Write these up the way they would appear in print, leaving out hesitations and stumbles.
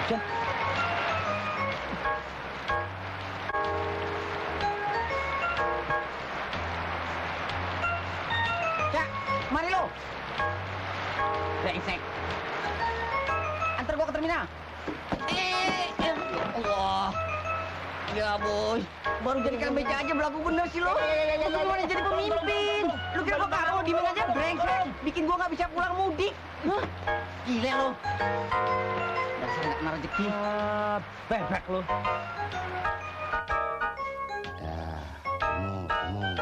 hujan. Ya, mari lo. Brengsek. Antar gua ke terminal. Allah. Ya boy, baru jadi kang beca aja belagu bener sih lo. Lu tuh mau jadi pemimpin. Lu kira gua karo di mana aja brengsek. Bikin gua nggak bisa pulang mudik. Hah? Gila lo. Dasar nggak kena rezeki. Bebek lo. Ya, kamu.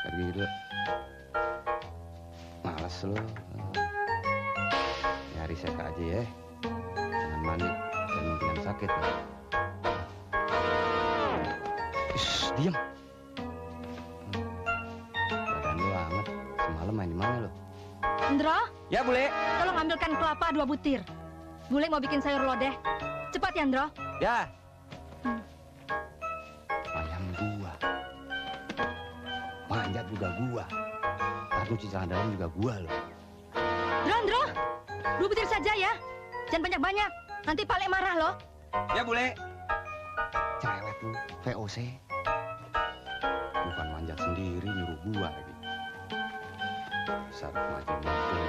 Pergi dulu. Males lo. Nyari saya aja ya. Jangan mandi dan mungkin sakit. Shh, diam. Badan lu hangat. Semalam main di mana lo? Ndro, Ya, Bule. tolong ambilkan kelapa 2 butir. Bule mau bikin sayur lodeh. Cepat ya, Ndro. Ya. Ayam gua. Manjat juga gua. Taruh cicilan dalam juga gua loh. Ndro, 2 butir saja ya. Jangan banyak-banyak. Nanti Pak Le marah loh. Ya, Bule. Cerewet lu, VOC. Bukan manjat sendiri, nyuruh gua lagi. Sarap maju mati.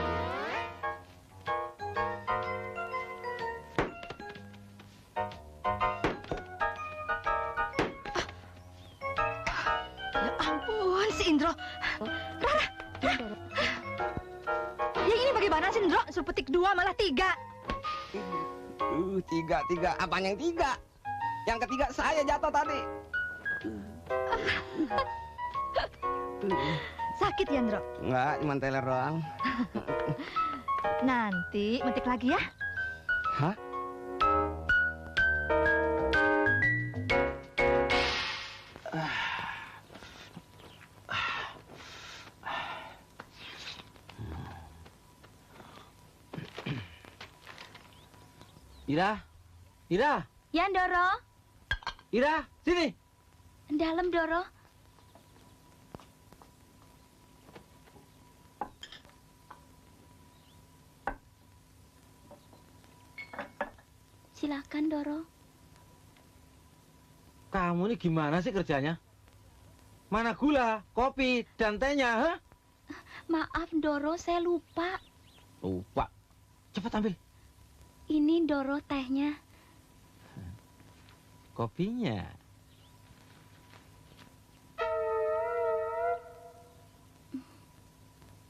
Ya ampun, si Indro. Rara. Ya ini bagaimana sih, Indro? Suruh petik 2 malah 3. Tiga. Apaan yang 3? Yang ketiga saya jatuh tadi. Sakit ya, Indro? Enggak, cuma teler doang. Nanti metik lagi ya. Hah? Ira, Ya, Ndoro. Ira, sini. Dalam, Ndoro. Silakan, Ndoro. Kamu ini gimana sih kerjanya? Mana gula, kopi, dan tehnya, ha? Maaf, Ndoro, saya lupa. Lupa. Cepat ambil. Ini, Ndoro, tehnya. Kopinya.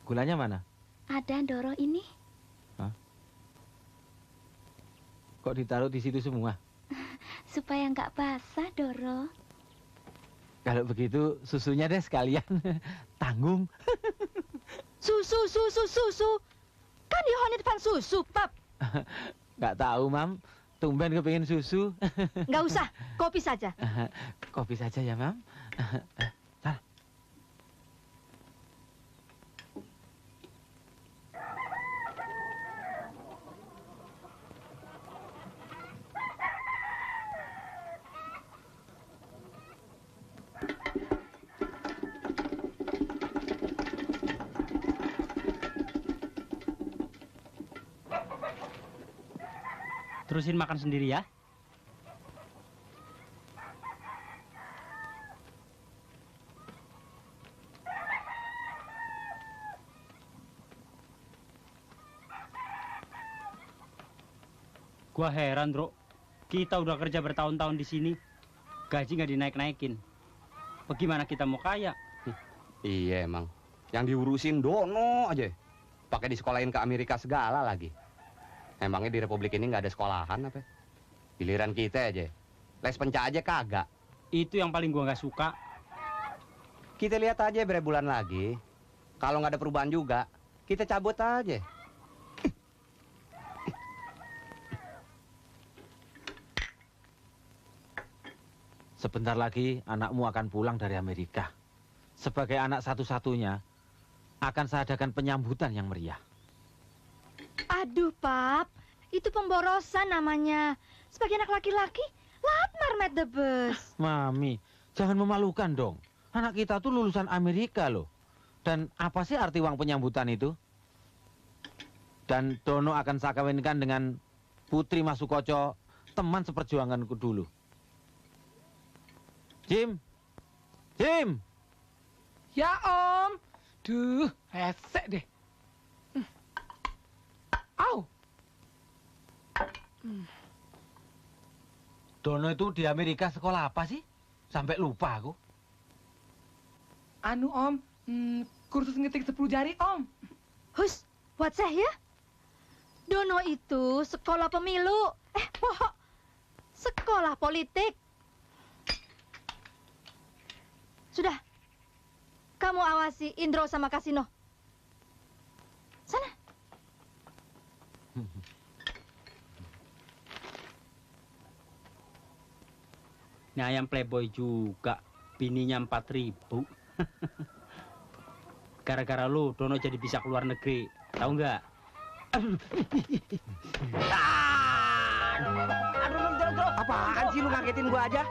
Gulanya mana? Ada, Ndoro, ini. Kok ditaruh di situ semua? Supaya nggak basah, Ndoro. Kalau begitu susunya deh sekalian. Tanggung. Susu. Kan di depan susu, Pap. Nggak tahu, Mam. Tumben kepingin susu. Nggak usah, kopi saja. Kopi saja ya, Mam. Salah. Terusin makan sendiri ya. Gua heran, Bro. Kita udah kerja bertahun-tahun di sini, gaji nggak dinaik-naikin. Bagaimana kita mau kaya? Iya emang. Yang diurusin dono aja. Pakai disekolahin ke Amerika segala lagi. Emangnya di Republik ini nggak ada sekolahan apa? Giliran kita aja. Les penca aja kagak. Itu yang paling gua nggak suka. Kita lihat aja berapa bulan lagi. Kalau nggak ada perubahan juga, kita cabut aja. Sebentar lagi anakmu akan pulang dari Amerika. Sebagai anak satu-satunya, akan saya adakan penyambutan yang meriah. Aduh, Pap. Itu pemborosan namanya. Sebagai anak laki-laki, latmar met the bus. Mami, jangan memalukan dong. Anak kita tuh lulusan Amerika loh. Dan apa sih arti uang penyambutan itu? Dan Dono akan saya kawinkan dengan Putri Masukoco, teman seperjuanganku dulu. Jim! Jim! Ya Om. Duh, hesek deh. Au. Dono itu di Amerika sekolah apa sih? Sampai lupa aku. Anu Om, kursus ngetik 10 jari Om. Hus, buat saya ya. Dono itu sekolah pemilu. Pohon. Sekolah politik. Sudah. Kamu awasi Indro sama Kasino. Sana. Ini ayam playboy juga, bininya 4.000. Gara-gara lu, Dono jadi bisa keluar negeri. Tahu nggak? Aduh, apaan sih lu ngagetin gua aja?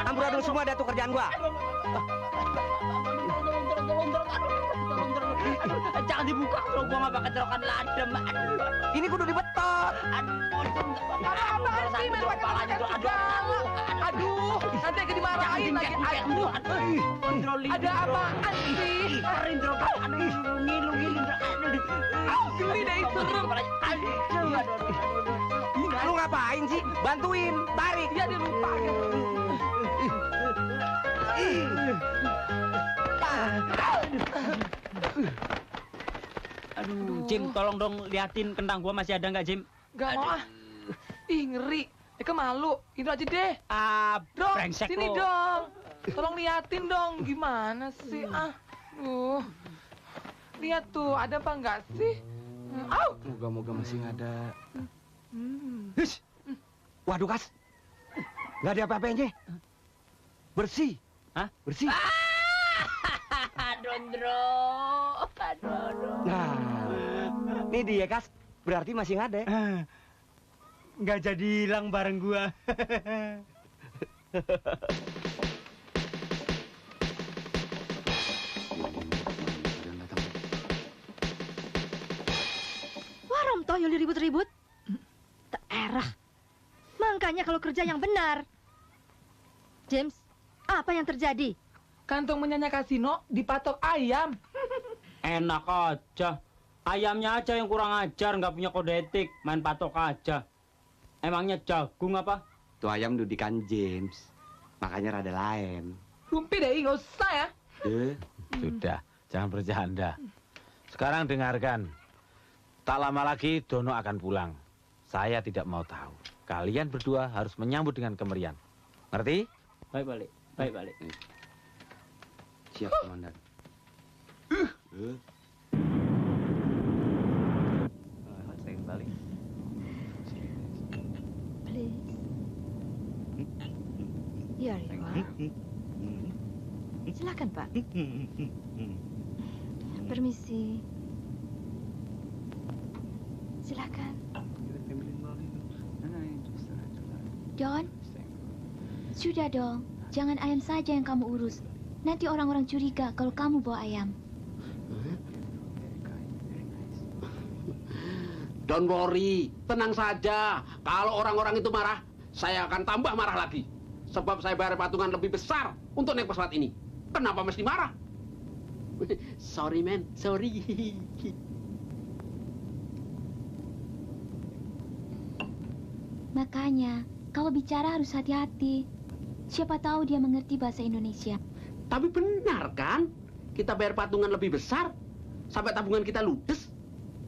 Amburadul semua ada tuh kerjaan gua. Jangan dibuka kalau gua nggak pakai cerokan ladem. Ini kudu dibetot. Apaan sih main pakai Aduh, nanti akan dimarahin lagi. Aduh, ada apaan sih? Geli deh itu. Lu ngapain sih? Bantuin, tarik. Dia dilupa. Aduh, Jim, tolong dong liatin kentang gua masih ada nggak, Jim? Gak mau ah. Ih, ngeri. Eka malu. Itu aja deh. Dong, Brengsek sini lo. dong. Tolong liatin dong. Gimana sih? Lihat tuh, ada apa enggak sih? Au! Moga-moga masih ada. Hish. Waduh, Kas. Nggak ada apa-apanya. Bersih. Hah? Bersih. Dondro. Nah, ini dia, Kas. Berarti masih ada. Nggak jadi hilang bareng gua. Warom toyol ribut-ribut. Tererah. Makanya kalau kerja yang benar. James, apa yang terjadi? Kantong menyanyi kasino dipatok ayam. Enak aja. Ayamnya aja yang kurang ajar, nggak punya kode etik, main patok aja. Emangnya jagung apa? Tuh ayam dudikan James. Makanya rada lain. Rumpi deh, nggak usah ya. Sudah, jangan bercanda. Sekarang dengarkan. Tak lama lagi Dono akan pulang. Saya tidak mau tahu. Kalian berdua harus menyambut dengan kemerian. Ngerti? Baik balik, baik balik. Siap, Komandan. Saya balik. Please. Here you are. Silakan, Pak. Permisi. Silakan. Don, sudah dong. Jangan ayam saja yang kamu urus. Nanti orang-orang curiga kalau kamu bawa ayam. Don't worry, tenang saja. Kalau orang-orang itu marah, saya akan tambah marah lagi. Sebab saya bayar patungan lebih besar untuk naik pesawat ini. Kenapa mesti marah? Sorry, man. Sorry. Makanya, kalau bicara harus hati-hati. Siapa tahu dia mengerti bahasa Indonesia. Tapi benar kan? Kita bayar patungan lebih besar sampai tabungan kita ludes.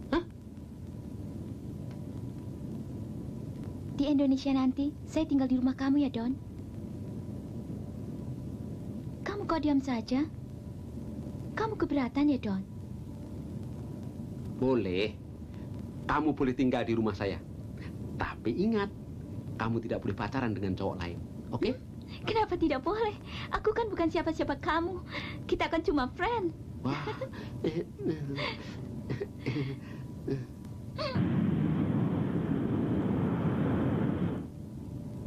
Hah? Di Indonesia nanti, saya tinggal di rumah kamu ya, Don. Kamu kok diam saja? Kamu keberatan ya, Don? Boleh. Kamu boleh tinggal di rumah saya. Tapi ingat, kamu tidak boleh pacaran dengan cowok lain. Oke? Kenapa tidak boleh? Aku kan bukan siapa-siapa kamu. Kita kan cuma friend. Wah.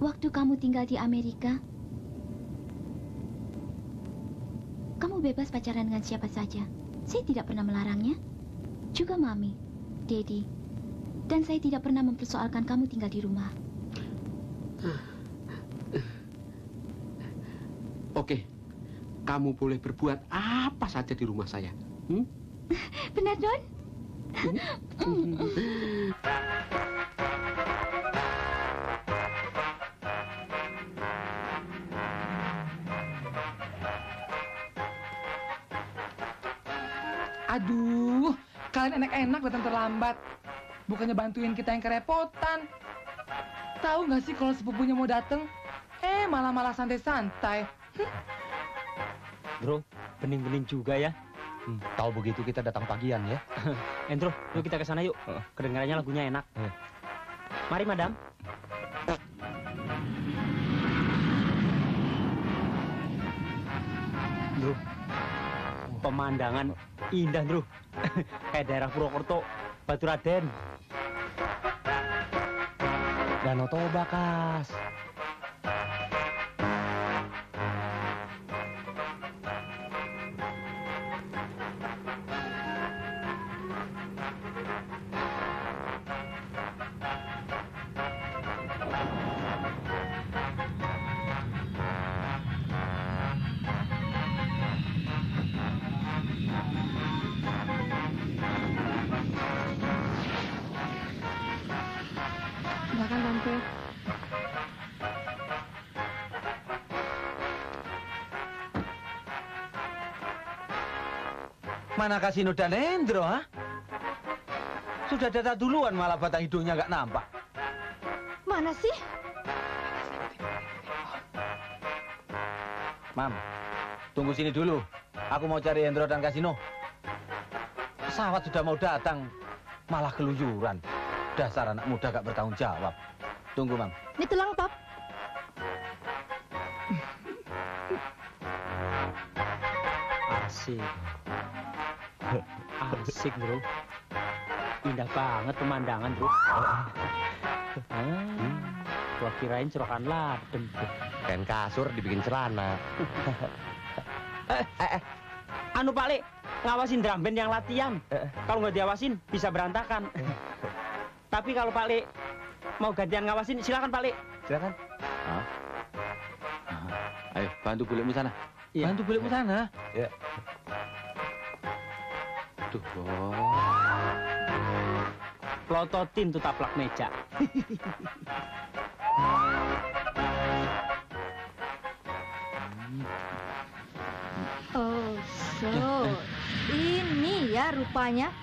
Waktu kamu tinggal di Amerika, kamu bebas pacaran dengan siapa saja. Saya tidak pernah melarangnya. Juga Mami, Daddy, Dan saya tidak pernah mempersoalkan kamu tinggal di rumah. Oke, kamu boleh berbuat apa saja di rumah saya. Benar, Don? Aduh, kalian enak-enak datang terlambat. Bukannya bantuin kita yang kerepotan. Tahu nggak sih kalau sepupunya mau datang? Malah santai-santai. Bro, bening-bening juga ya. Tahu begitu kita datang pagian ya. Endro, yuk kita ke sana yuk. Kedengarannya lagunya enak. Mari, Madam. Bro, pemandangan indah, Bro. Kayak daerah Purwokerto, Baturaden. Danau Toba, Kas. Silakan, Tante. Mana Kasino dan Endro, ha? Sudah datang duluan malah batang hidungnya nggak nampak. Mana sih? Mam, tunggu sini dulu. Aku mau cari Endro dan Kasino. Pesawat sudah mau datang, malah keluyuran. Dasar anak muda gak bertanggung jawab. Tunggu, Mam. Ini tulang, Pap. Asik. Asik, Bro. Indah banget pemandangan, Bro. Gua kirain serokan ladem. Kain kasur dibikin celana. Anu Pak Le, ngawasin drum band yang latihan. Kalau nggak diawasin bisa berantakan. Tapi kalau Pak Le mau gantian ngawasin, silakan Pak Le. Silakan. Ayo, bantu bulikmu sana. Iya. Bantu bulikmu sana. Ya. Tuh, Plototin tuh taplak meja. Oh, so. Ini ya rupanya.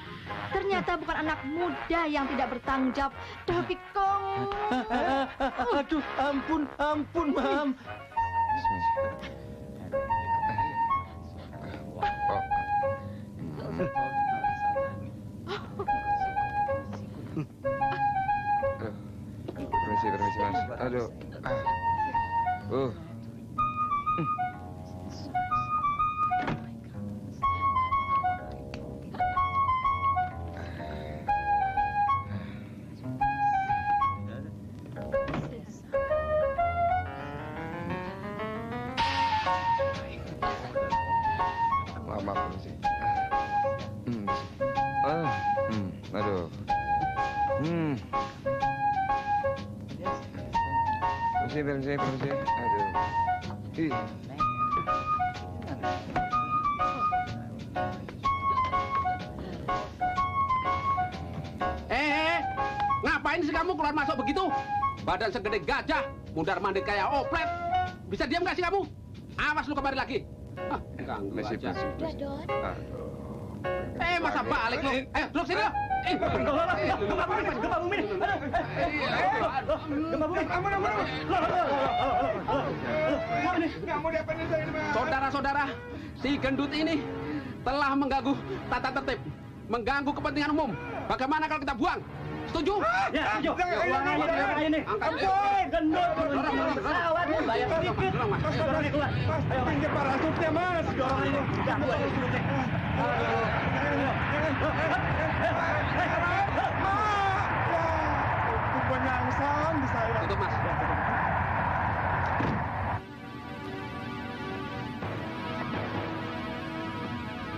Ternyata bukan anak muda yang tidak bertanggung jawab, tapi kamu. Aduh, ampun, Mam. Permisi, Mas. Aduh. Maaf, permisi. Aduh. Permisi. Aduh. Ih. Ngapain sih kamu keluar masuk begitu? Badan segede gajah, mundar-mandir kayak oplet. Bisa diam gak sih kamu? Awas lu kemari lagi. Ganggu aja. Sudah, Don. Masa balik lu? Duduk sini lo. Saudara-saudara, si gendut ini telah mengganggu tata tertib, mengganggu kepentingan umum. Bagaimana kalau kita buang? Setuju? Ya, setuju. Buang aja nih. Angkat. Gendut. Pesawat bayar sedikit. Dorongnya keluar. Ayo, pinggir parasutnya, Mas. Dorong ini. Tutup, Mas.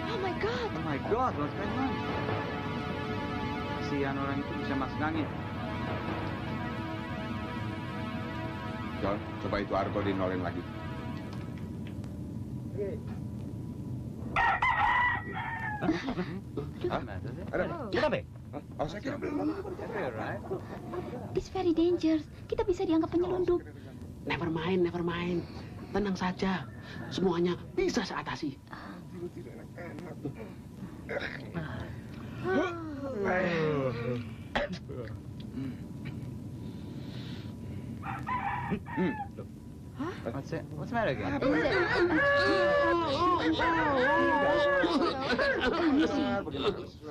Oh my God. Oh my God, what's going on? kasihan orang itu bisa masuk angin. John, coba itu Argo dinolin lagi. Ada? Kenapa? Oh, saya kira belum. It's very dangerous. Kita bisa dianggap penyelundup. Never mind. Tenang saja. Semuanya bisa saya atasi. What's the matter again?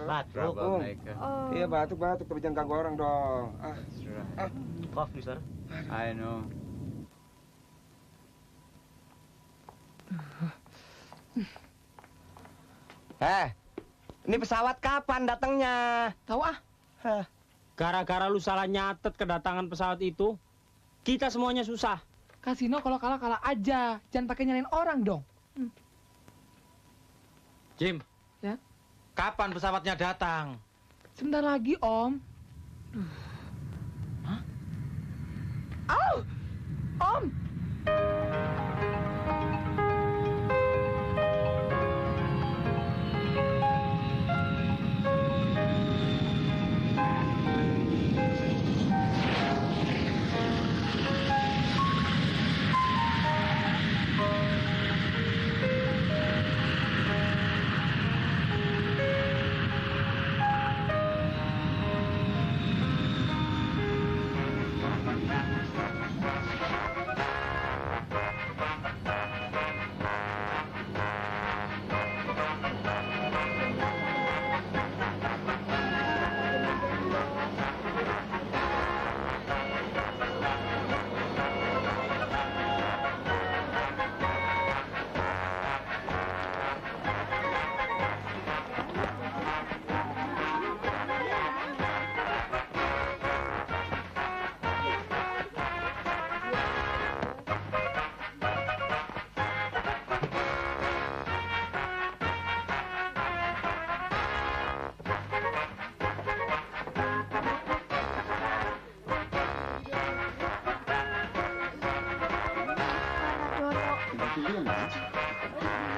Batuk. Iya, batuk. Tapi jangan ganggu orang dong. Cough, sir. I know. Ini pesawat kapan datangnya? Tahu ah? Gara-gara lu salah nyatet kedatangan pesawat itu, kita semuanya susah. Kasino kalau kalah aja. Jangan pakai nyalain orang dong. Jim. Ya? Kapan pesawatnya datang? Sebentar lagi, Om. Hah? Om!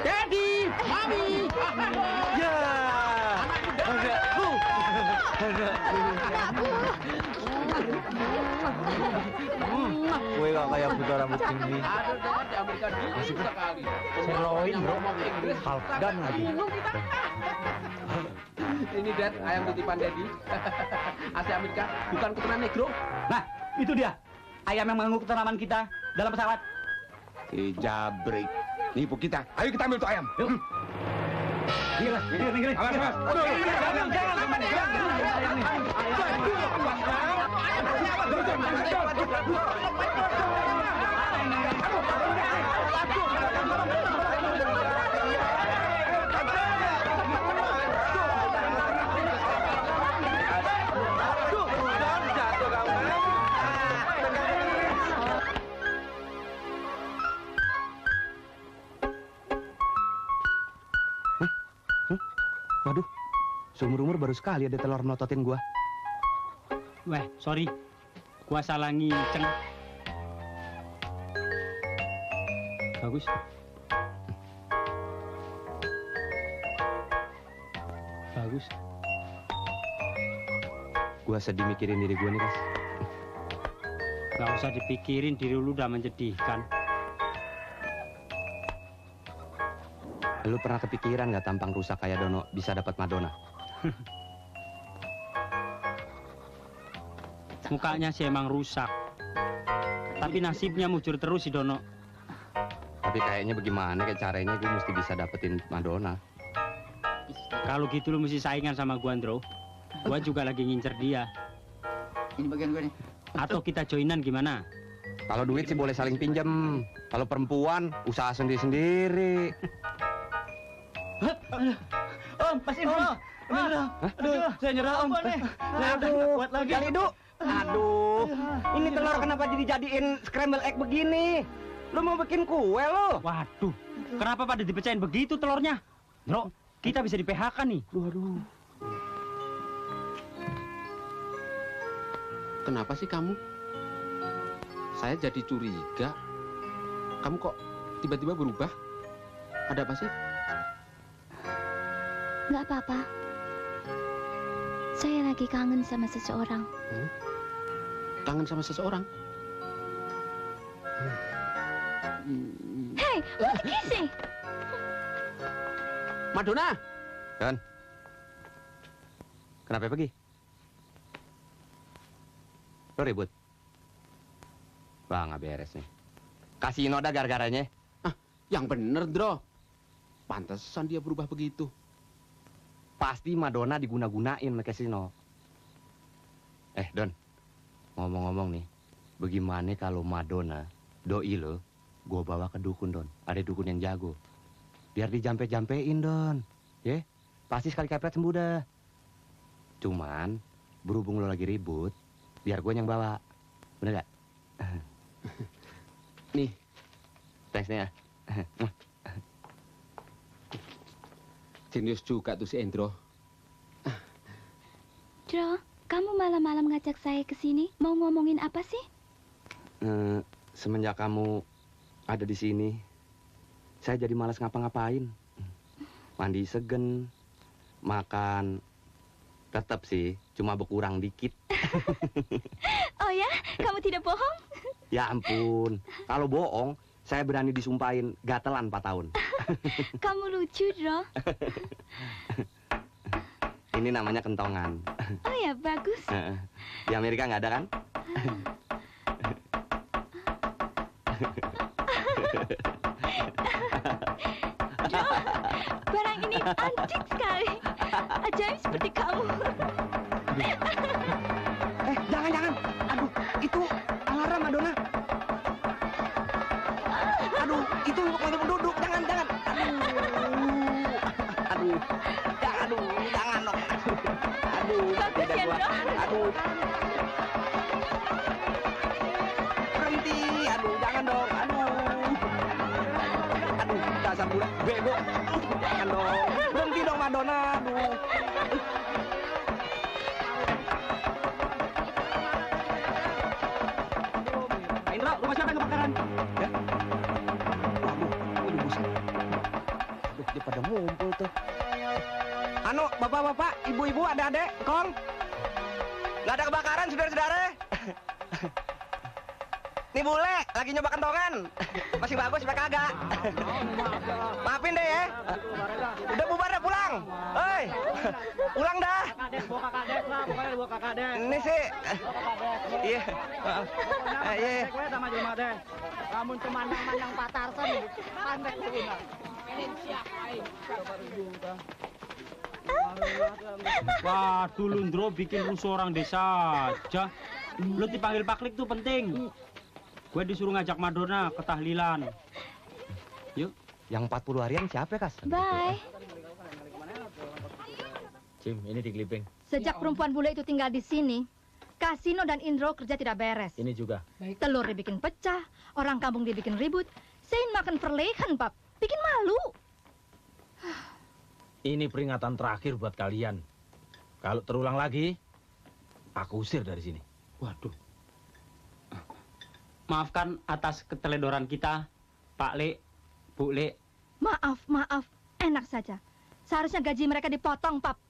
Daddy, Mami. Ya. Gue gak kayak buta rambut tinggi. Ada Dad, di Amerika dingin sekali. Sirloin, bro. Half gun lagi. Ini Dad, ayam titipan Daddy. Asli Amerika, bukan keturunan negro. Nah, itu dia. Ayam yang mengganggu ketenangan kita dalam pesawat. Jabrik. Nipu kita. Ayo kita ambil tuh ayam. Yuk. Gila. Awas. Waduh, seumur-umur baru sekali ada telur melototin gua. Weh, sorry. Gua salah nginceng. Bagus. Bagus. Gua sedih mikirin diri gua nih, Kas. Gak usah dipikirin, diri lu udah menjadikan. Lu pernah kepikiran nggak tampang rusak kayak Dono bisa dapat Madonna? Mukanya sih emang rusak. Tapi nasibnya mujur terus si Dono. Tapi kayaknya bagaimana kayak caranya gue mesti bisa dapetin Madonna. Kalau gitu lu mesti saingan sama gua, Andro. Gua juga lagi ngincer dia. Ini bagian gue nih. Atau kita joinan gimana? Kalau duit sih boleh saling pinjam. Kalau perempuan usaha sendiri-sendiri. Om, Mas Indro. Aduh, saya nyerah, Om. Saya udah nggak kuat lagi. Kalidu. Aduh, ini telur kenapa dijadiin scramble egg begini? Lu mau bikin kue lu? Waduh, kenapa pada dipecahin begitu telurnya? Bro, kita bisa di PHK nih. Aduh. Kenapa sih kamu? Saya jadi curiga. Kamu kok tiba-tiba berubah? Ada apa sih? Nggak apa-apa. Saya lagi kangen sama seseorang. Kangen sama seseorang? Hey, what's kissing? Madonna! Don. Kenapa pergi? Lo ribut? Wah, nggak beres nih. Kasino dah gara-garanya. Yang bener, Dro. Pantesan dia berubah begitu. Pasti Madonna diguna-gunain sama kasino. Don. Ngomong-ngomong nih. Bagaimana kalau Madonna, doi lo, gue bawa ke dukun, Don. Ada dukun yang jago. Biar dijampe-jampein, Don. Ya? Pasti sekali kepret sembuh dah. Cuman, berhubung lo lagi ribut, biar gue yang bawa. Bener gak? Nih. Thanks nih ya. Jenius juga tuh si Endro. Dro, kamu malam-malam ngajak saya ke sini. Mau ngomongin apa sih? Semenjak kamu ada di sini, saya jadi malas ngapa-ngapain. Mandi segen, makan, tetap sih, cuma berkurang dikit. Oh ya? Kamu tidak bohong? Ya ampun, kalau bohong, saya berani disumpahin gatelan 4 tahun. Kamu lucu, Dro. Ini namanya kentongan. Oh ya, bagus. Di Amerika nggak ada kan? Dro, barang ini antik sekali. Ajaib seperti kamu. Jangan. Aduh, itu alarm Madonna. Aduh, itu pokoknya penduduk. Jangan. Aduh, jangan dong. Aduh, Bagus ya, Dro. Aduh. Berhenti. Aduh, jangan dong. Aduh, dasar budak bego. Jangan dong. Berhenti dong, Madonna. Aduh. Indra, rumah siapa yang kebakaran? Ya. Waduh, buset. Aduh, dia pada ngumpul tuh. Anu, bapak-bapak, ibu-ibu, adik-adik, kong. Nggak ada kebakaran, saudara-saudara. Nih bule, lagi nyoba kentongan. Masih bagus, apa kagak? Maafin deh ya. Udah bubar dah, pulang. Hei, pulang dah. Ini sih. Iya. Iya. Kamu cuma nang patarsan, pandek lu. Waduh, Lundro bikin rusuh orang desa aja. Lu dipanggil Paklik tuh penting. Gue disuruh ngajak Madonna ke tahlilan. Yuk. Yang 40 harian siapa ya, Kas? Bye. Jim, ini di Keliping. Sejak perempuan bule itu tinggal di sini, Kasino dan Indro kerja tidak beres. Ini juga. Telur dibikin pecah, orang kampung dibikin ribut. Sein makan perlehan, Pap. Bikin malu. Ini peringatan terakhir buat kalian. Kalau terulang lagi, aku usir dari sini. Waduh. Maafkan atas keteledoran kita, Pak Le, Bu Le. Maaf. Enak saja. Seharusnya gaji mereka dipotong, Pap.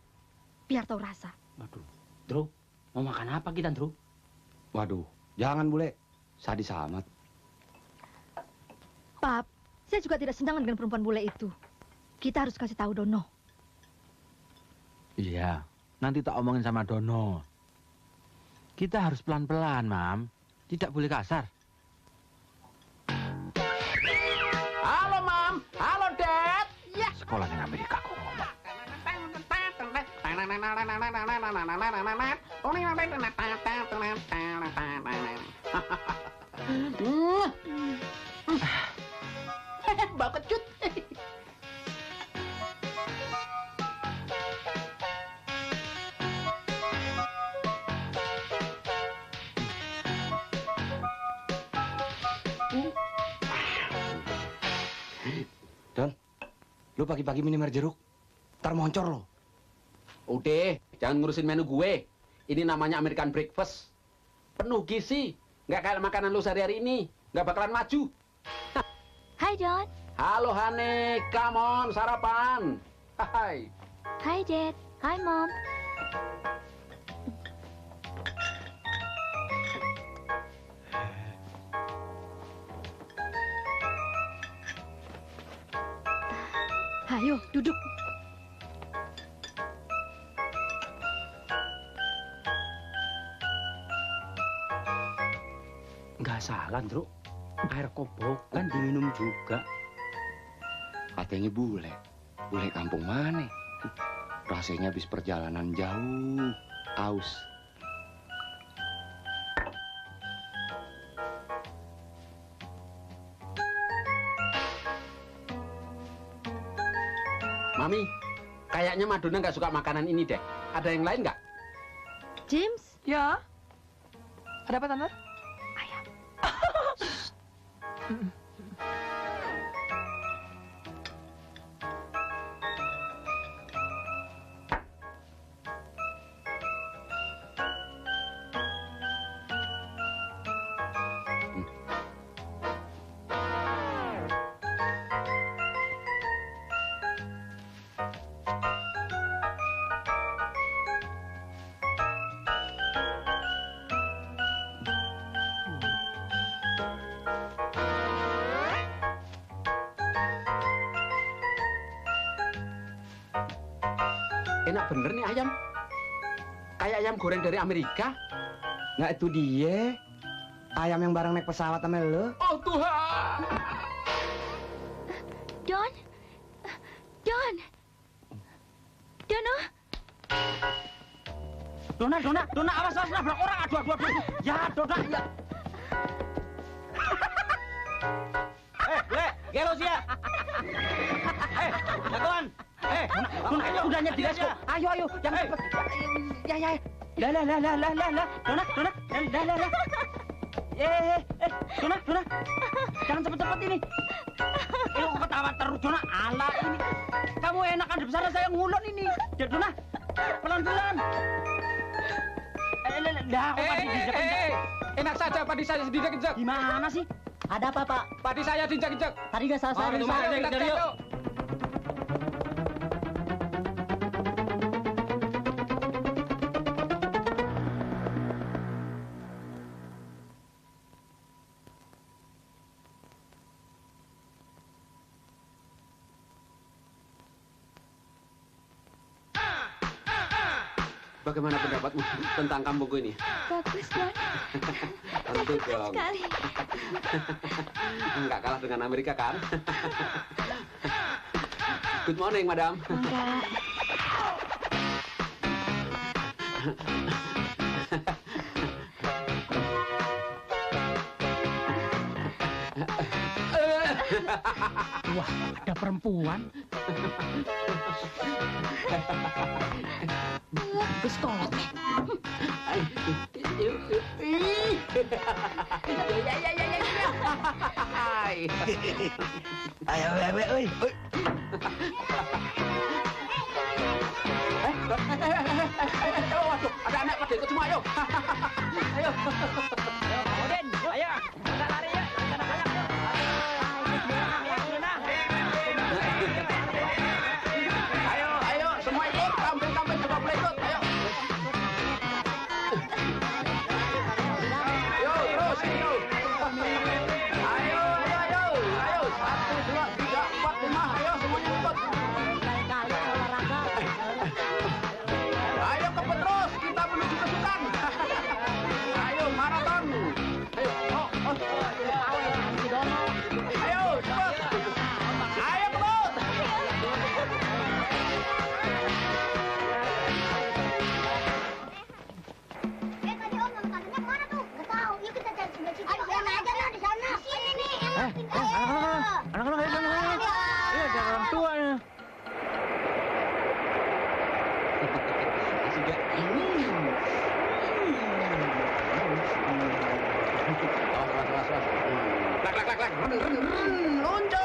Biar tahu rasa. Waduh. Dro, mau makan apa kita, Dro? Waduh, jangan bule. Sadis amat. Pap, saya juga tidak senang dengan perempuan bule itu. Kita harus kasih tahu Dono. Iya, nanti tak omongin sama Dono. Kita harus pelan-pelan, Mam. Tidak boleh kasar. Halo, Mam. Halo, Dad. Ya. Sekolah di Amerika kok ngomong. Bau kecut. Don, lu pagi-pagi minum air jeruk. Ntar moncor lo. Udah, jangan ngurusin menu gue. Ini namanya American breakfast. penuh gizi. Nggak kayak makanan lu sehari-hari ini. Nggak bakalan maju. Hai, Don. Halo, Hane. Come on, sarapan. Hai. Hai, Dad. Hai, Mom. Ayo, duduk. Nggak salah, Ndro. Air kobokan diminum juga. Katanya bule. Bule kampung mana? Rasanya habis perjalanan jauh. Aus. Mami, kayaknya Madonna nggak suka makanan ini deh. Ada yang lain nggak? James, Ya? Ada apa, Tante? ayam. Enak bener nih ayam. Kayak ayam goreng dari Amerika. Nggak, itu dia. Ayam yang bareng naik pesawat sama lo. Oh Tuhan. Don? Don? Dono? Dona, awas nabrak orang. Aduh. Ya, Dona, ya. Gelos ya. Jagoan. Dona, udahnya di gasko. Ayo, yang cepet. Ya. Lah. Dona. Dona. Jangan cepet-cepet ini. Kok ketawa terus, Dona? Alah ini. Kamu enakan di sana, saya ngulon ini. Dona, pelan-pelan. Dah, kok padi dijek-jek. Enak saja padi saya dijek-jek. Gimana sih? Ada apa, Pak? Padi saya dijek-jek. Tadi nggak salah saya. Kita cek yuk. Bagaimana pendapatmu tentang kampungku ini? Bagus, Don. Tentu dong. Sekali. Enggak kalah dengan Amerika kan? Good morning, madam. Enggak. Wah, ada perempuan. Terus kolot. Ayo, wewe, oi. Waduh, ada anak pada ikut semua, ayo. Ayo. Odin, ayo. Kita lari ya. Ayo, semua ikut. Kambing juga boleh ikut. Ayo. Yo, terus, yo. Ayo. 1, 2, 3, 4, 5. Ayo, semuanya ikut. Ayo kepet terus, kita menuju kesukaan. Ayo, maraton. Ayo, Ayo, cepet. Ayo, terus. Tadi Om yang katanya kemana tuh? Nggak tahu. Yuk kita cari sebelah situ. Ayo, sana aja lah di sana. Di sini nih. Anak-anak, ayo. Iya, ada orang tua ya. Asik ya? Lak. Luncur.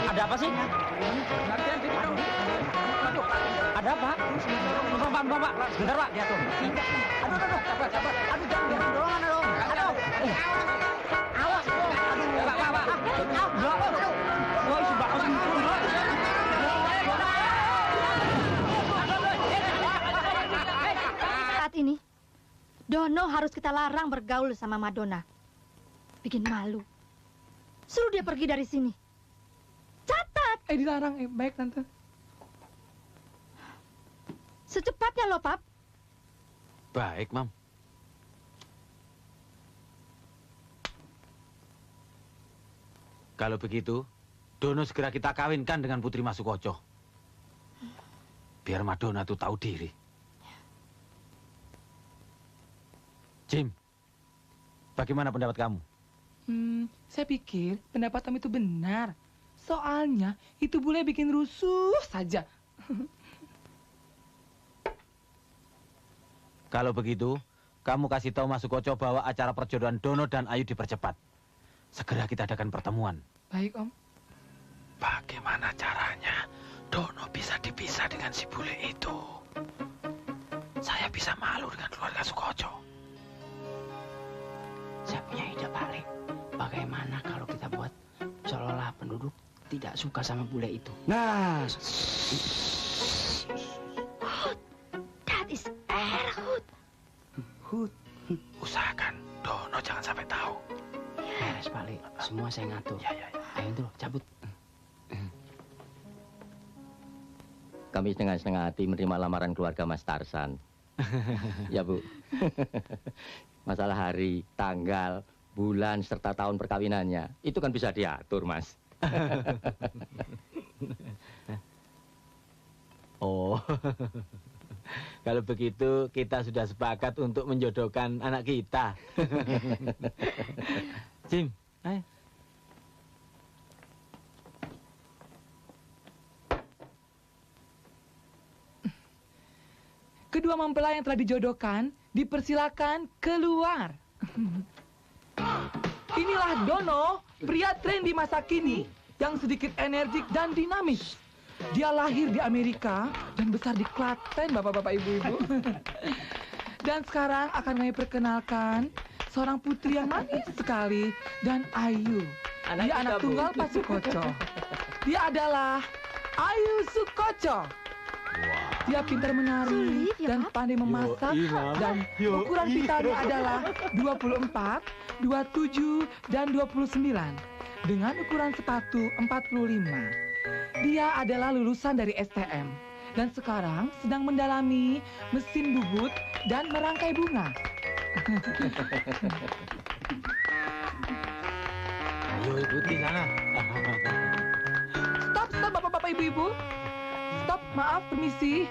Ada apa sih? Ada apa? Bapak. Sebentar, Pak. Aduh, jangan dorongan dong. Aduh. Awas, Bro. Pak. Woi, sudah kau Saat ini, Dono harus kita larang bergaul sama Madonna. Bikin malu. Suruh dia pergi dari sini. Catat. Dilarang. Baik, Tante. Secepatnya loh, Pap. Baik, Mam. Kalau begitu, Dono segera kita kawinkan dengan Putri Masukoco. Biar Madonna tuh tahu diri. Jim, bagaimana pendapat kamu? Saya pikir pendapat Tom itu benar. Soalnya itu bule bikin rusuh saja. Kalau begitu, kamu kasih tahu Masukoco bahwa acara perjodohan Dono dan Ayu dipercepat. Segera kita adakan pertemuan. Baik, Om. Bagaimana caranya Dono bisa dipisah dengan si bule itu? Saya bisa malu dengan keluarga Sukoco. Saya punya ide, Pak Le. Bagaimana kalau kita buat seolah-olah penduduk tidak suka sama bule itu? Nah, That is Erhut. Hud. Usahakan Dono jangan sampai tahu. Beres, Pak Le. Semua saya ngatur. Ya. Ayo, Ndro, cabut. Kami dengan setengah hati menerima lamaran keluarga Mas Tarsan. Ya, Bu. Masalah hari, tanggal, bulan, serta tahun perkawinannya, itu kan bisa diatur, Mas. Oh, kalau begitu kita sudah sepakat untuk menjodohkan anak kita. Jim, ayo. Kedua mempelai yang telah dijodohkan dipersilakan keluar. Inilah Dono, pria trendy masa kini yang sedikit energik dan dinamis. Dia lahir di Amerika dan besar di Klaten, bapak-bapak, ibu-ibu. Dan sekarang akan kami perkenalkan seorang putri yang manis sekali dan ayu. Dia anak tunggal Pak Sukoco. Dia adalah Ayu Sukoco. Dia pintar menari dan pandai memasak dan ukuran pitanya adalah 24, 27, dan 29 dengan ukuran sepatu 45. Dia adalah lulusan dari STM dan sekarang sedang mendalami mesin bubut dan merangkai bunga. Ayo ikuti sana. Stop, bapak-bapak, ibu-ibu. Stop, maaf, permisi.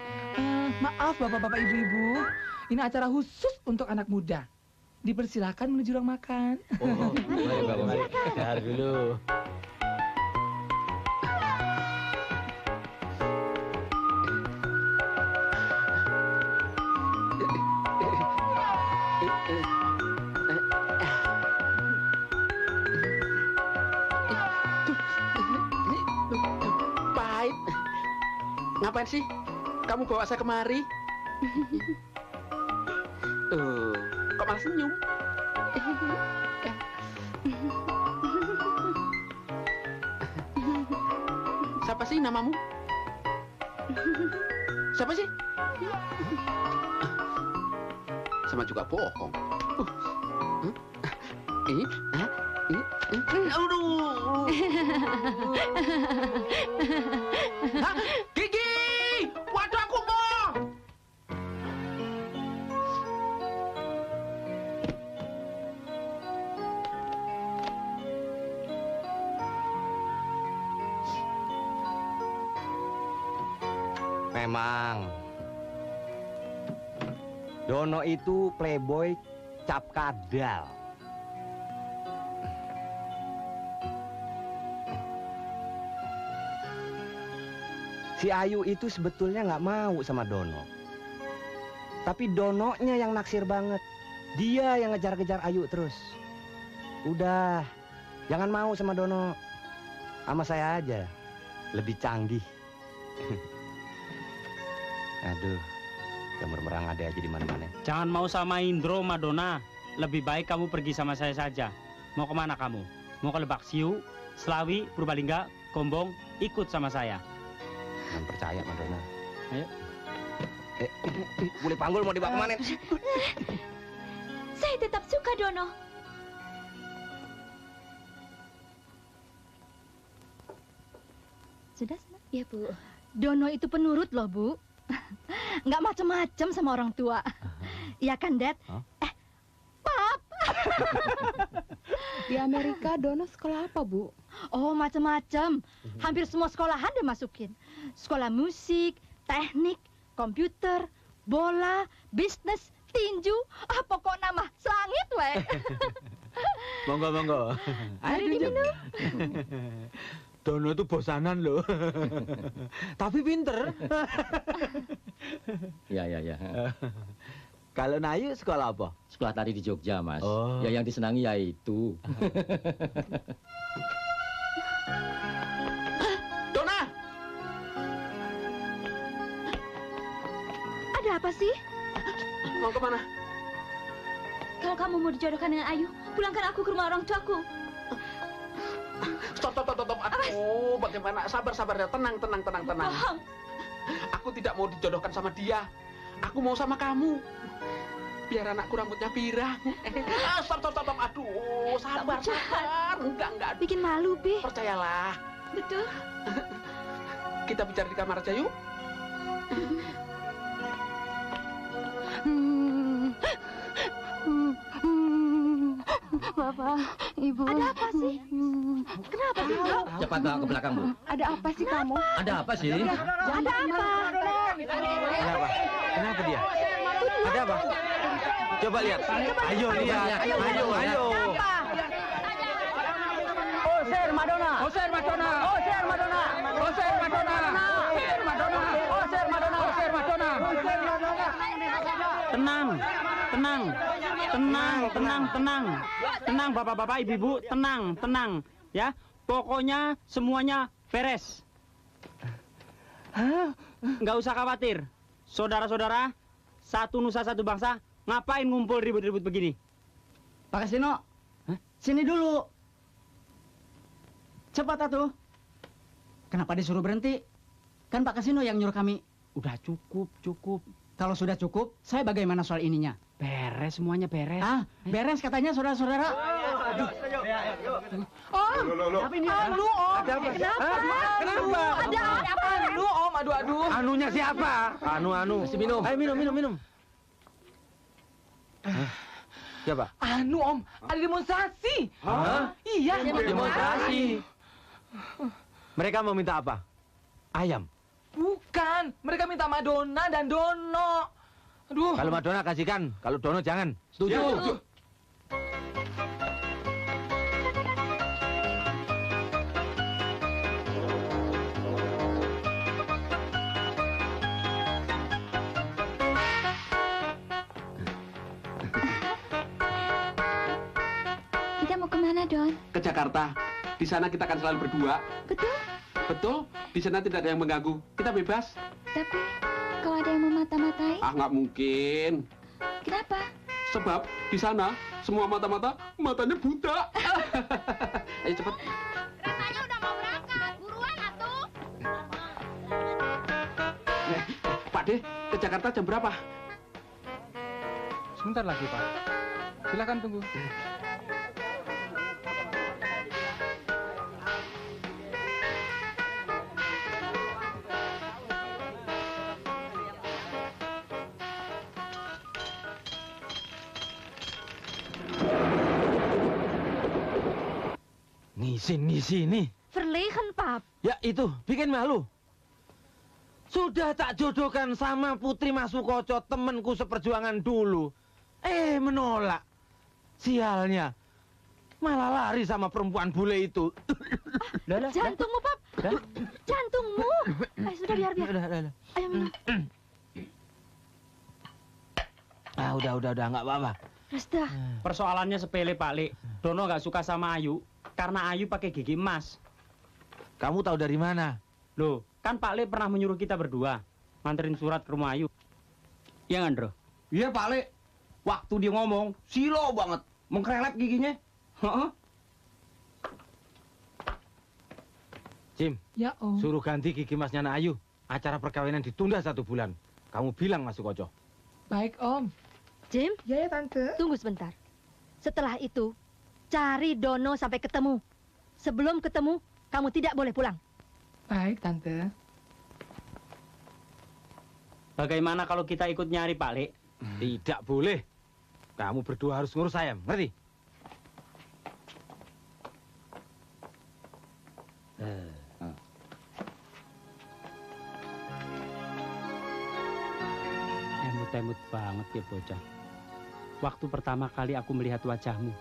Maaf, bapak-bapak, ibu-ibu. Ini acara khusus untuk anak muda. Dipersilakan menuju ruang makan. Oh, mari. Dahar dulu. Pahit. Ngapain sih kamu bawa saya kemari? Kok malah senyum? Siapa sih namamu? Siapa sih? Sama juga bohong. Aduh. Hah? Gigi! Waduh, aku mau! Memang. Dono itu playboy cap kadal. Si Ayu itu sebetulnya nggak mau sama Dono. Tapi Dononya yang naksir banget. Dia yang ngejar-ngejar Ayu terus. Udah, jangan mau sama Dono. Sama saya aja. Lebih canggih. Aduh, gemermerang ada aja di mana-mana. Jangan mau sama Indro, Madonna. Lebih baik kamu pergi sama saya saja. Mau kemana kamu? Mau ke Lebak Siu, Selawi, Purbalingga, Gombong? Ikut sama saya. Jangan percaya, Madonna. Ayo. Boleh panggul mau dibawa kemana? Saya tetap suka Dono. Sudah? Ya, Bu. Dono itu penurut loh, Bu. Nggak macem-macem sama orang tua. Iya kan, Dad? Pap. Di Amerika Dono sekolah apa, Bu? Oh, macem-macem. Hampir semua sekolahan dia masukin. Sekolah musik, teknik, komputer, bola, bisnis, tinju. Pokok nama selangit, weh. Monggo, monggo. Mari diminum. Dono itu bosanan loh. Tapi pinter. Ya. Kalau Nayu sekolah apa? Sekolah tari di Jogja, Mas. Oh. Ya yang disenangi ya itu. Dona! Ada apa sih? Mau kemana? Kalau kamu mau dijodohkan dengan Ayu, pulangkan aku ke rumah orang tuaku. Stop. Aduh, bagaimana? Sabar. Tenang. Bohong. Aku tidak mau dijodohkan sama dia. Aku mau sama kamu. Biar anakku rambutnya pirang. Stop. Aduh, sabar. Enggak. Bikin malu, Bi. Percayalah. Betul. Kita bicara di kamar aja yuk. Bapak, Ibu. Ada apa sih? Kenapa sih, Bu? Cepat bawa ke belakang, Bu. Ada apa sih kamu? Ada apa sih? Ada apa? Kenapa? Kenapa dia? Ada apa? Coba lihat. Ayo lihat. Ayo. Oser Madonna. Tenang, bapak-bapak, ibu-ibu, tenang, ya. Pokoknya semuanya beres. Nggak usah khawatir. Saudara-saudara, satu nusa satu bangsa, ngapain ngumpul ribut-ribut begini? Pak Kasino, sini dulu. Cepat atuh. Kenapa disuruh berhenti? Kan Pak Kasino yang nyuruh kami. Udah cukup. Kalau sudah cukup, saya bagaimana soal ininya? Beres, semuanya beres. Beres katanya saudara-saudara. Tapi ini Om. Ada apa? Kenapa? Ada apa? Om. Aduh. Anunya siapa? Anu. Masih minum. Ayo minum. Siapa? Om, ada demonstrasi. Hah? Iya, Demonstrasi. Mereka mau minta apa? Ayam. Bukan, mereka minta Madonna dan Dono. Aduh. Kalau Madonna kasihkan, kalau Dono jangan. Setuju. Kita mau kemana, Don? Ke Jakarta. Di sana kita akan selalu berdua. Betul. Di sana tidak ada yang mengganggu. Kita bebas. Tapi kalau ada yang memata-matai, Nggak mungkin. kenapa? Sebab di sana semua matanya buta. Ayo cepat. Rasanya udah mau berangkat. Buruan atuh. Pak De, ke Jakarta jam berapa? Sebentar lagi, Pak. Silakan tunggu. Sini. Verlegen, Pap. Ya itu, bikin malu. Sudah tak jodohkan sama Putri Mas Sukoco, temanku seperjuangan dulu. Menolak. Sialnya. Malah lari sama perempuan bule itu. Jantungmu, Pap. Jantungmu. Sudah biar. Ayo minum. Udah, nggak apa-apa. Sudah. Persoalannya sepele, Pak Lek. Dono nggak suka sama Ayu karena Ayu pakai gigi emas. Kamu tahu dari mana? Loh, kan Pak Lek pernah menyuruh kita berdua nganterin surat ke rumah Ayu. Iya, Andro? Iya, Pak Lek. Waktu dia ngomong, silo banget. Mengkrelep giginya. Jim, Ya, Om. suruh ganti gigi masnya Nak Ayu. Acara perkawinan ditunda 1 bulan. Kamu bilang Mas Sukoco. Baik, Om. Jim, Ya, Tante. tunggu sebentar. Setelah itu, cari Dono sampai ketemu. Sebelum ketemu, kamu tidak boleh pulang. Baik, Tante. Bagaimana kalau kita ikut nyari Pak Lek? Tidak boleh. Kamu berdua harus ngurus saya, ngerti? Emut-emut banget ya bocah. Waktu pertama kali aku melihat wajahmu,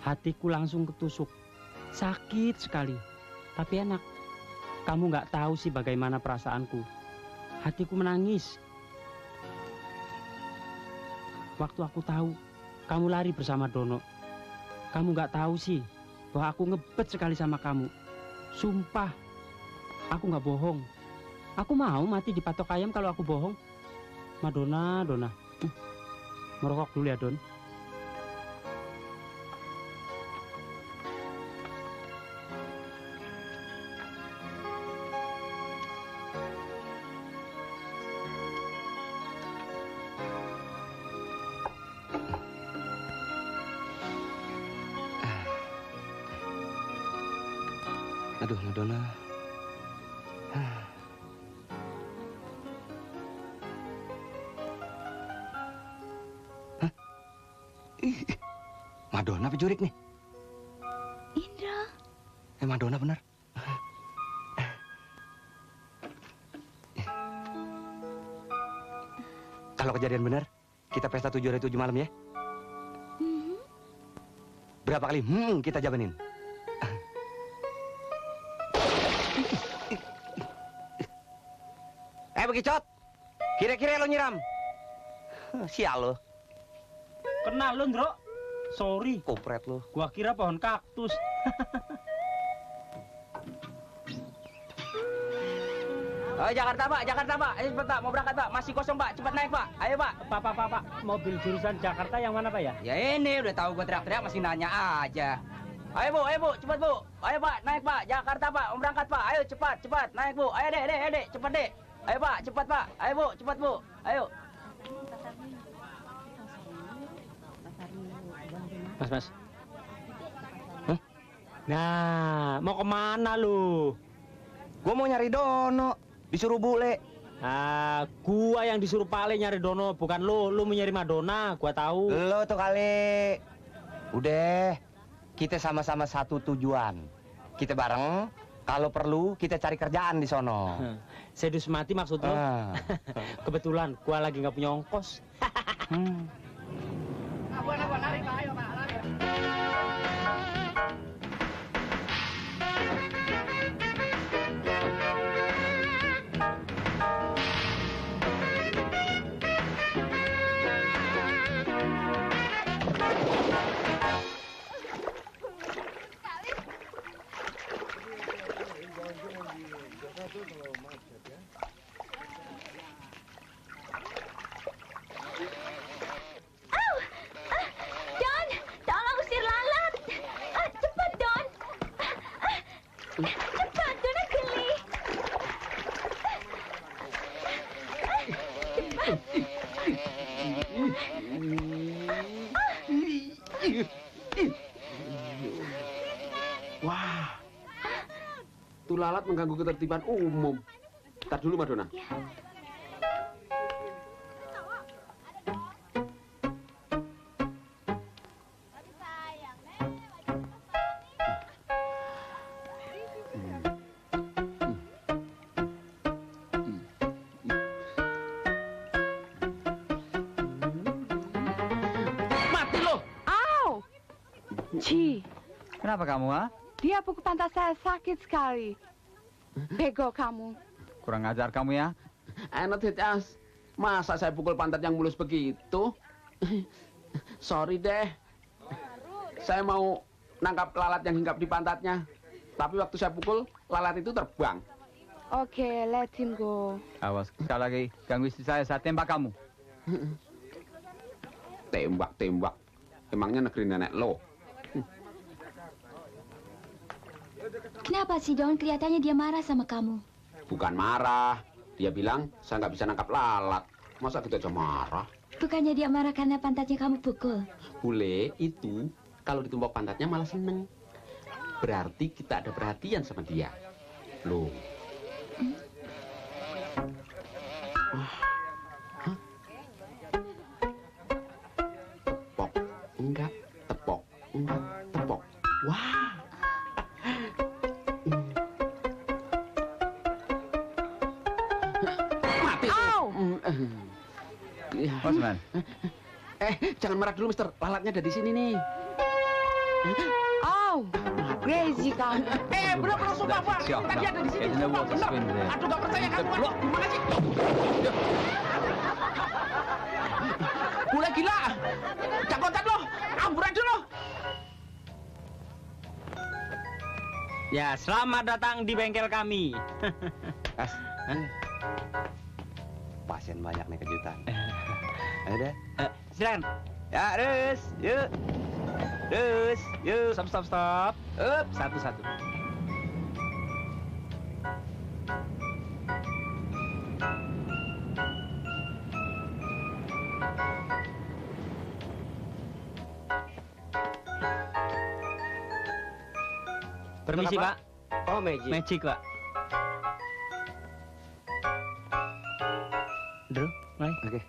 hatiku langsung ketusuk. Sakit sekali, tapi enak. Kamu nggak tahu sih bagaimana perasaanku. Hatiku menangis. Waktu aku tahu kamu lari bersama Dono. Kamu nggak tahu sih bahwa aku ngebet sekali sama kamu. Sumpah, aku nggak bohong. Aku mau mati dipatok ayam kalau aku bohong. Madonna. Merokok dulu ya, Don. Aduh, Madonna. Madonna apa jurik nih? Indra. Madonna benar. Kalau kejadian benar, kita pesta 7 hari 7 malam ya. Berapa kali kita jabanin? Bekicot. Kira-kira lo nyiram. Sial lo. Kenal lo, Ndro? Sorry. Kopret lo. Gua kira pohon kaktus. Oh, Jakarta, Pak. Ayo cepat, Pak. Mau berangkat, Pak. Masih kosong, Pak. Cepat naik, Pak. Ayo, Pak. Pak. Mobil jurusan Jakarta yang mana, Pak ya? Ya ini, udah tahu gua teriak-teriak masih nanya aja. Ayo, Bu. Cepat, Bu. Ayo, Pak. Naik, Pak. Jakarta, Pak. Mau berangkat, Pak. Ayo, cepat. Naik, Bu. Ayo, Dek. Cepat, Dek. Ayo, Pak. Cepat, Pak. Ayo, Bu. Cepat, Bu. Ayo. Mas. Nah, mau kemana lu? Gua mau nyari Dono. Disuruh bule. Gua yang disuruh Pak Le nyari Dono, bukan lu. Lu mau nyari Madonna, gua tahu. Lo tuh kali. Udah, kita sama-sama satu tujuan. Kita bareng, kalau perlu kita cari kerjaan di sono. Sedus mati maksud lo? Kebetulan gua lagi nggak punya ongkos. Lari, Pak. Ayo, Pak. Lari. Don, tolong usir lalat. Cepat, Don. Cepat, Dona geli. Wah, tuh lalat mengganggu ketertiban umum. Ntar dulu, Madonna. Ci, Kenapa kamu, ha? dia pukul pantat saya sakit sekali. Bego kamu. Kurang ajar kamu ya. Enak Titas. Masa saya pukul pantat yang mulus begitu? Sorry deh. Saya mau nangkap lalat yang hinggap di pantatnya. Tapi waktu saya pukul, lalat itu terbang. Oke, let him go. Awas, sekali lagi ganggu istri saya tembak kamu. Tembak. Emangnya negeri nenek lo? Kenapa sih, Don? Kelihatannya dia marah sama kamu. Bukan marah. Dia bilang, saya nggak bisa nangkap lalat. Masa kita aja marah? Bukannya dia marah karena pantatnya kamu pukul. Bule itu, kalau ditumpuk pantatnya malah seneng. Berarti kita ada perhatian sama dia. Loh. Tepok, enggak. Tepok, enggak. Tepok. Wah. Mati. What's man? Jangan marah dulu, Mister. Lalatnya ada di sini nih. Oh, crazy kamu. Bener-bener sumpah, Pak. Siap, Tadi ada di sini. It's in the Sumpah, water bener. swim there. Aduh, gak percaya kamu. Aduh, gimana sih? Bule gila. Jagotan lo. Amburan dulu. Ya, selamat datang di bengkel kami. Kas, pasien banyak nih kejutan. Ayo deh. Silakan. Ya, terus, yuk. Terus, yuk. Stop. Satu-satu. Permisi, Pak. Oh, magic. Magic, Pak. Dulu, mulai. Oke.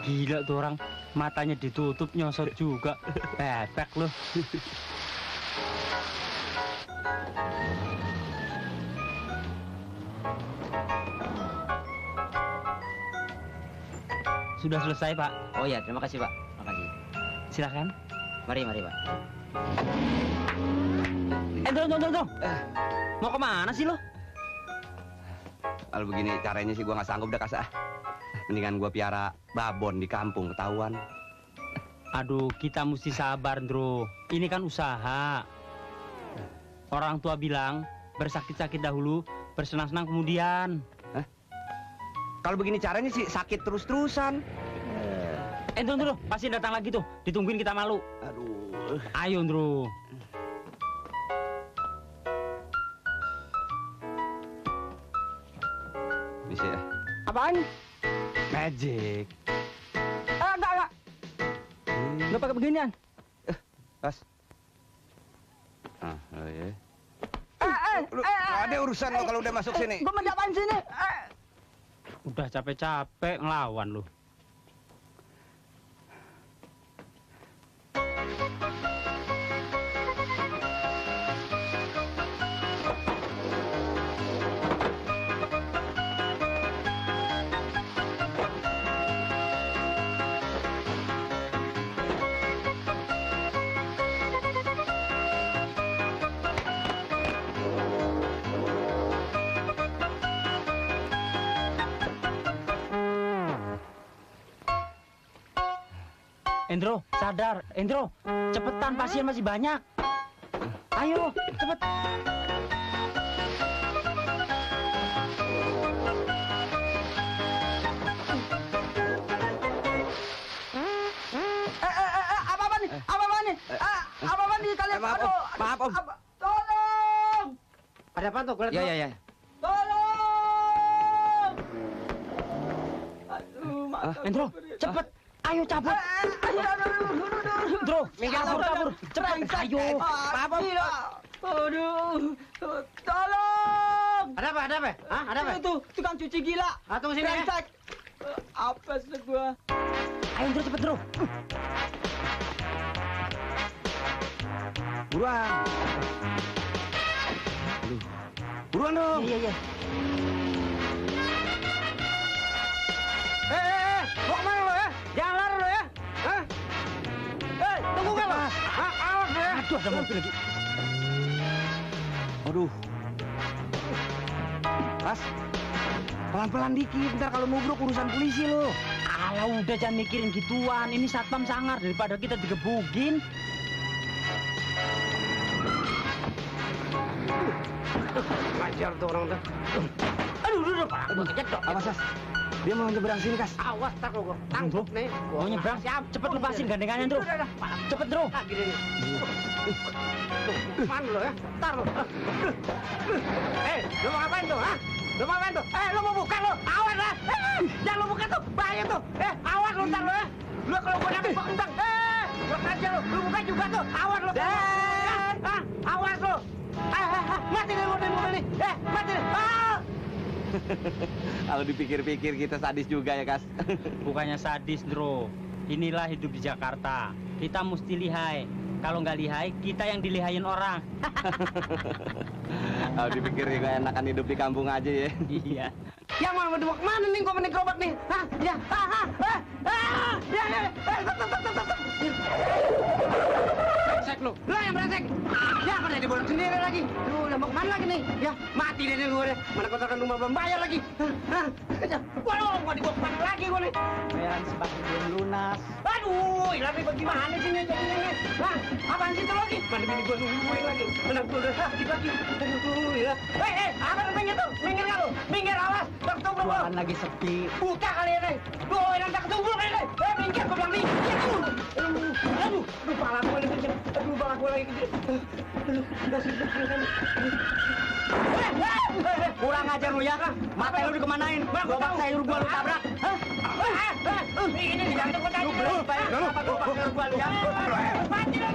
Gila tuh orang, matanya ditutup nyosot juga. Bebek loh. Sudah selesai, Pak. Oh ya, terima kasih, Pak. Makasih. Silakan. Mari, Pak. Tunggu. Mau kemana sih lo? Kalau begini caranya sih gua nggak sanggup dah Kas. Mendingan gua piara babon di kampung ketahuan. Aduh, kita mesti sabar, Ndro. Ini kan usaha. Orang tua bilang, bersakit-sakit dahulu, bersenang-senang kemudian. Kalau begini caranya sih sakit terus-terusan. Ndro, pasien datang lagi tuh. Ditungguin kita malu. Aduh. Ayo, Ndro. Bisa ya? Apaan? Magic. Enggak. Nggak pakai beginian. Kas. Oh ya. Ada urusan lo kalau udah masuk sini. Gua mau apaan sini? Udah capek-capek ngelawan lu. Endro, sadar. Endro, cepetan, pasien masih banyak. Ayo, cepet. Apa nih kalian? Maaf, Om. Tolong! Ada apa tuh? Ya. Tolong! Endro, cepet. Ayo cabut. Endro, kabur. Cepet. Ayo. Maaf, Om. Aduh, tolong! Ada apa? Ada apa? Hah? Ada apa? Itu tukang cuci gila. Tunggu sini ya. Brengsek. Apa sih gua? Ayo terus cepet terus. Buruan. Aduh. Buruan dong. Iya. Mau kemana lo ya? Jangan lari lo ya. Hah? Tunggu kan lo? Awas lo ya. Aduh, ada mobil lagi. Aduh. Mas, pelan-pelan dikit. Ntar kalau nubruk urusan polisi lo. Alah udah jangan mikirin gituan. Ini satpam sangar daripada kita digebukin. Ngajar tuh orang tuh. Aduh, Pak. Gua kejedot. Awas, Mas. Dia mau nyebrang sini, Kas. Awas, tak lo. Tangkap nih. Mau nyebrang? Siap. Cepet lepasin gandengannya, Bro. Cepet, Bro. Gini nih. Mana lo ya? Ntar lo. Lo mau ngapain tuh, ha? Lo mau ngapain tuh? Lo mau buka lo? Awas lah. Jangan lo buka tuh. Bahaya tuh. Awas lo ntar lo ya. Lo kalau gua dapet kok entang. Buka aja lo. Lo buka juga tuh. Awas lo. Awas lo. Mati deh mobil nih. Mati deh. Kalau dipikir-pikir kita sadis juga ya, Kas. Bukannya sadis, Bro. Inilah hidup di Jakarta. Kita mesti lihai. Kalau nggak lihai, kita yang dilihain orang. Kalau dipikir juga enakan hidup di kampung aja ya. Iya. Yang mau dibawa kemana nih? Gua menik gerobak nih. Hah? Ya. Brengsek lu. Lah yang brengsek. Ya, pada dibolak sendiri lagi. Udah mau kemana lagi nih? Ya, mati deh gue deh. Mana kontrakan rumah belum bayar lagi. Waduh, mau dibawa kemana lagi gue nih? Bayaran sebaki belum lunas. Aduh, ilang ribet gimana sih nih jadinya? Hah? Apaan sih itu lagi? Mana bini gue nungguin lagi. Mana gue udah sakit lagi. Aduh, ya. Apa namanya tuh? Minggir nggak lu? Minggir, awas. Tak ketubur lo. Lagi sepi. Buka kali ini. Duh, yang tak ketubur kali ini. Minggir, gue bilang minggir. Aduh, pala gue lagi kecil. Aduh, pala gue lagi kecil. Aduh, udah sibuk kan. Kurang ajar lu ya. Mata lu dikemanain? Gerobak sayur gua lu tabrak. Hah? Ini jangan gue tanya. Kenapa gerobak sayur gua lu ya? Mati lu.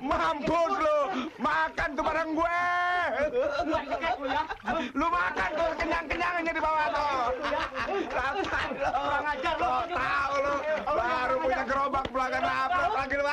Mampus lu, makan tuh barang gue. Lu makan tuh kenyang-kenyangannya di bawah tuh. Rasain lu. Kurang ajar lu. Tahu lu, baru punya gerobak belakang nabrak lagi lu.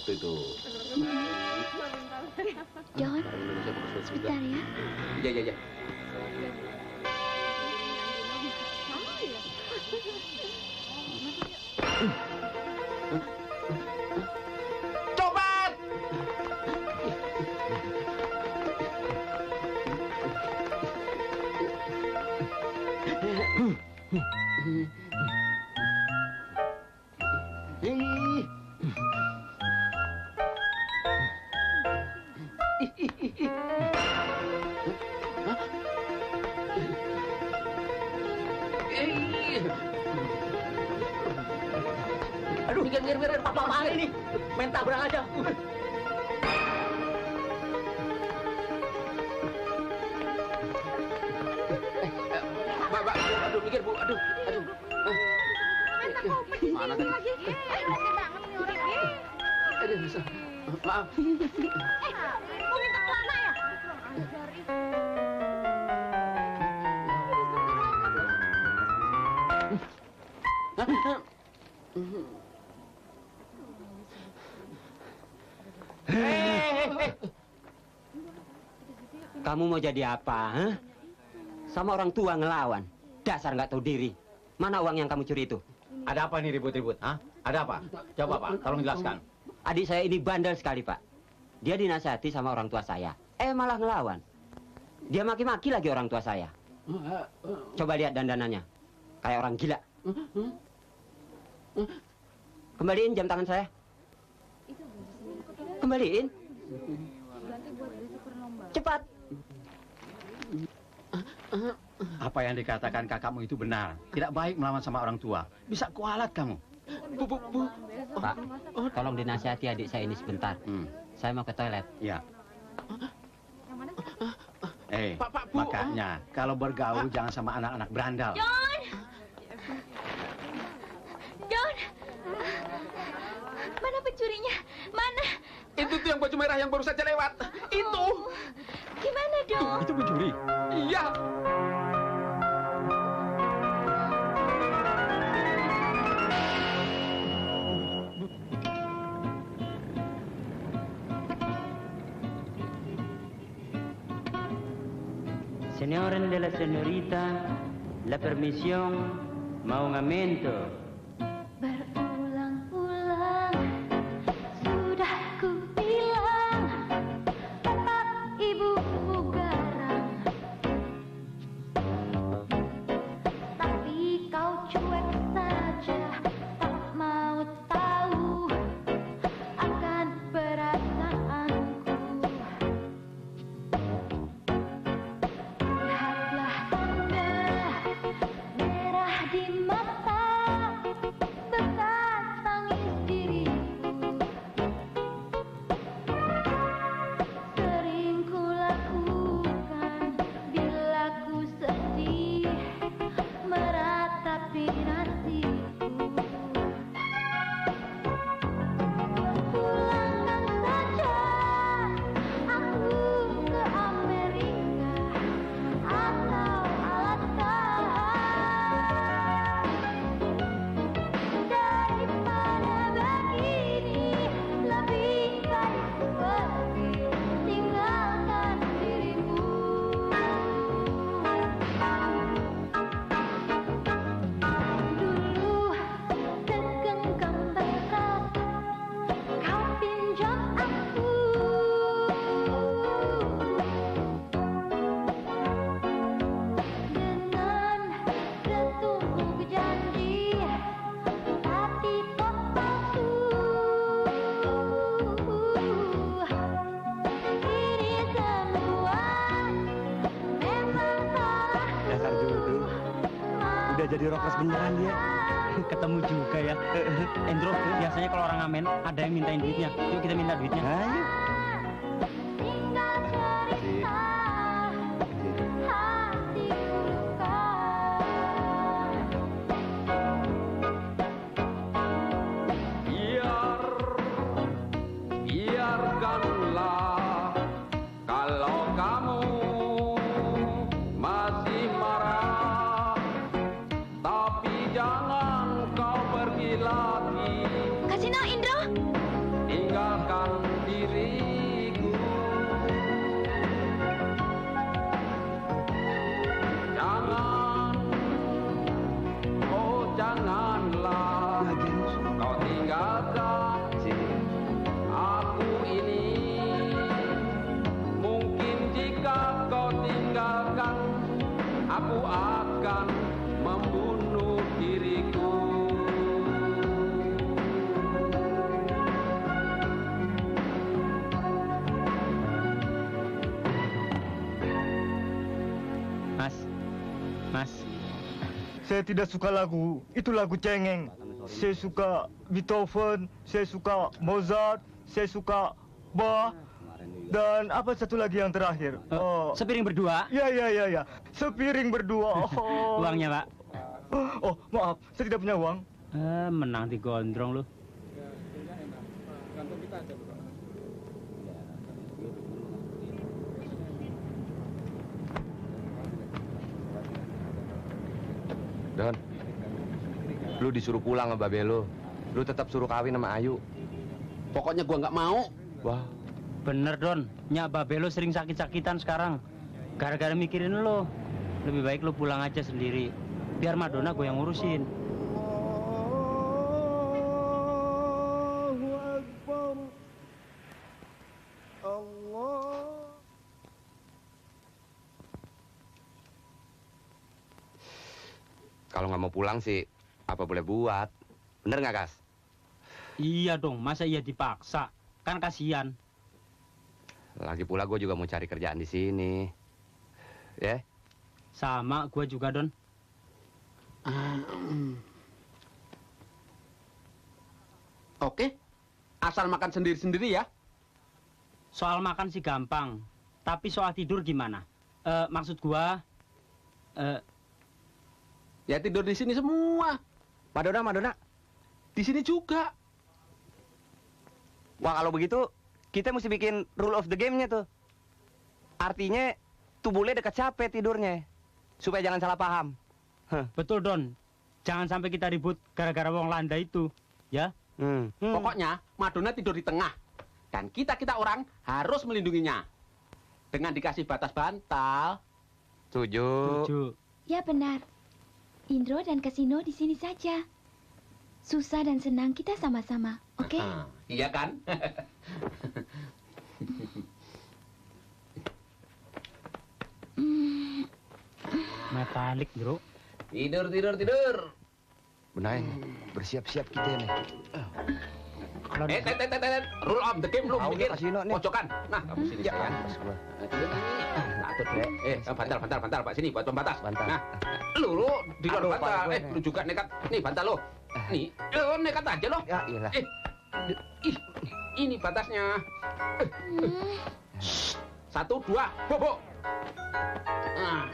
Itu tuh. John, sebentar ya. Iya. Coba. Aduh, minggir, apa-apaan ini? Main tabrak aja. Mbak, aduh mikir Bu, aduh. Mana tadi? Aduh, bisa. Maaf. Mau minta celana ya? Kamu mau jadi apa, hah? Sama orang tua ngelawan. Dasar nggak tahu diri. Mana uang yang kamu curi itu? Ada apa nih ribut-ribut? Hah? Ada apa? Coba Pak, tolong jelaskan. Adik saya ini bandel sekali, Pak. Dia dinasihati sama orang tua saya. Malah ngelawan. Dia maki-maki lagi orang tua saya. Coba lihat dandanannya. kayak orang gila. Kembaliin jam tangan saya. Kembaliin. Cepat. Apa yang dikatakan kakakmu itu benar. Tidak baik melawan sama orang tua. Bisa kualat kamu. Pak, tolong dinasihati adik saya ini sebentar. Saya mau ke toilet. Ya. Makanya kalau bergaul jangan sama anak-anak berandal. John! John! Mana pencurinya? Mana? Itu tuh yang baju merah yang baru saja lewat. Itu. Gimana dong? Itu pencuri. Iya. Signore e la señorita, la permisión, mau un aumento. Berulang-ulang sudah ku bilang, bapak ibu garang. Tapi kau cuek saja, tak mau tahu akan perasaanku. Lihatlah tanda merah di mata, bekas tangis diriku. Sering ku lakukan bila ku sedih, meratapi nasiku. Pulangkan saja aku ke Amerika atau Alaska. Daripada begini, lebih baik ku pergi, tinggalkan dirimu. Dulu segenggam beras kau pinjam aku. Dengan setumpuk janji, tapi kok palsu. Ini semua memang salahku. Dasar jodoh. Udah jadi rockers beneran dia. Ketemu juga ya. Endro, biasanya kalau orang ngamen ada yang mintain duitnya. Yuk kita minta duitnya. Ayo. Tinggal cerita hatiku luka. Biarkanlah kalau kamu masih marah, tapi jangan kau pergi lagi. Kasino, Indro. Tinggalkan diriku. Jangan, oh janganlah kau tinggalkan aku ini. Mungkin jika kau tinggalkan, aku akan membunuh diriku. Mas. Saya tidak suka lagu, itu lagu cengeng. Saya suka Beethoven, saya suka Mozart, saya suka Bach, dan apa satu lagi yang terakhir? Sepiring berdua. Ya. Sepiring berdua. Oh. Uangnya, Pak. Oh, maaf, saya tidak punya uang. Menang di gondrong lu. Don, lu disuruh pulang sama babe lu. Lu tetap suruh kawin sama Ayu. Pokoknya gua nggak mau. Wah, bener Don. Nyak babe lu sering sakit-sakitan sekarang. Gara-gara mikirin lu. Lebih baik lu pulang aja sendiri. Biar Madonna gue yang ngurusin. Kalau nggak mau pulang sih, apa boleh buat. Bener nggak, Kas? Iya dong, masa iya dipaksa? Kan kasihan. Lagi pula gue juga mau cari kerjaan di sini. Ya? Sama, gue juga, Don. Oke, asal makan sendiri-sendiri ya. Soal makan sih gampang, tapi soal tidur gimana? Maksud gua, ya tidur di sini semua. Madonna, di sini juga. Wah, kalau begitu kita mesti bikin rule of the game-nya tuh. Artinya tubuhnya dekat capek tidurnya, supaya jangan salah paham. Betul, Don. Jangan sampai kita ribut gara-gara wong landa itu, ya? Pokoknya Madonna tidur di tengah. Dan kita orang harus melindunginya. Dengan dikasih batas bantal. Setuju. Ya benar. Indro dan Kasino di sini saja. Susah dan senang kita sama-sama, oke? Iya kan? Metalik, bro. Tidur. Benain, bersiap-siap kita nih. Rule of the game lu bikin. Pojokan. Nah, kamu sini ya kan. Atur deh. Bantal Pak, sini buat pembatas. Nah, lu di luar bantal. Lu juga nekat. Nih bantal lu. Nih, nekat aja lo. Ya iyalah. Ini batasnya. 1, 2, bobo. Nah.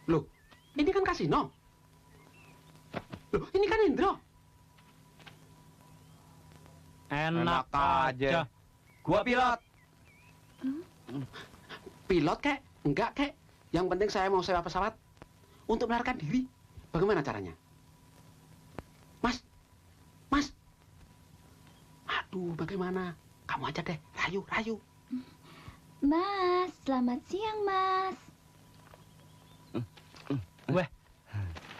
Loh, ini kan Kasino. Loh, ini kan Indro. Enak aja. Gua pilot. Pilot, kek? Enggak, kek. Yang penting saya mau sewa pesawat untuk melarikan diri. Bagaimana caranya? Mas. Aduh, bagaimana? Kamu aja deh, rayu. Mas, selamat siang, Mas.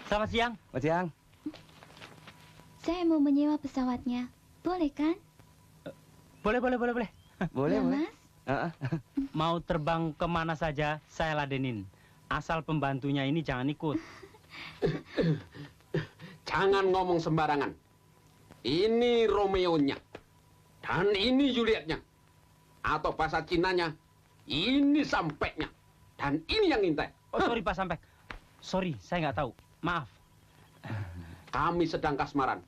Selamat siang. Selamat siang. Saya mau menyewa pesawatnya. Boleh kan? Boleh. Boleh. Mas? Mau terbang kemana saja, saya ladenin. Asal pembantunya ini jangan ikut. Jangan ngomong sembarangan. Ini Romeo-nya. Dan ini Juliet-nya. Atau bahasa Cinanya, ini Sampeknya. Dan ini yang ngintai. Oh, sorry Pak Sampek. Sorry, saya nggak tahu. Maaf. Kami sedang kasmaran.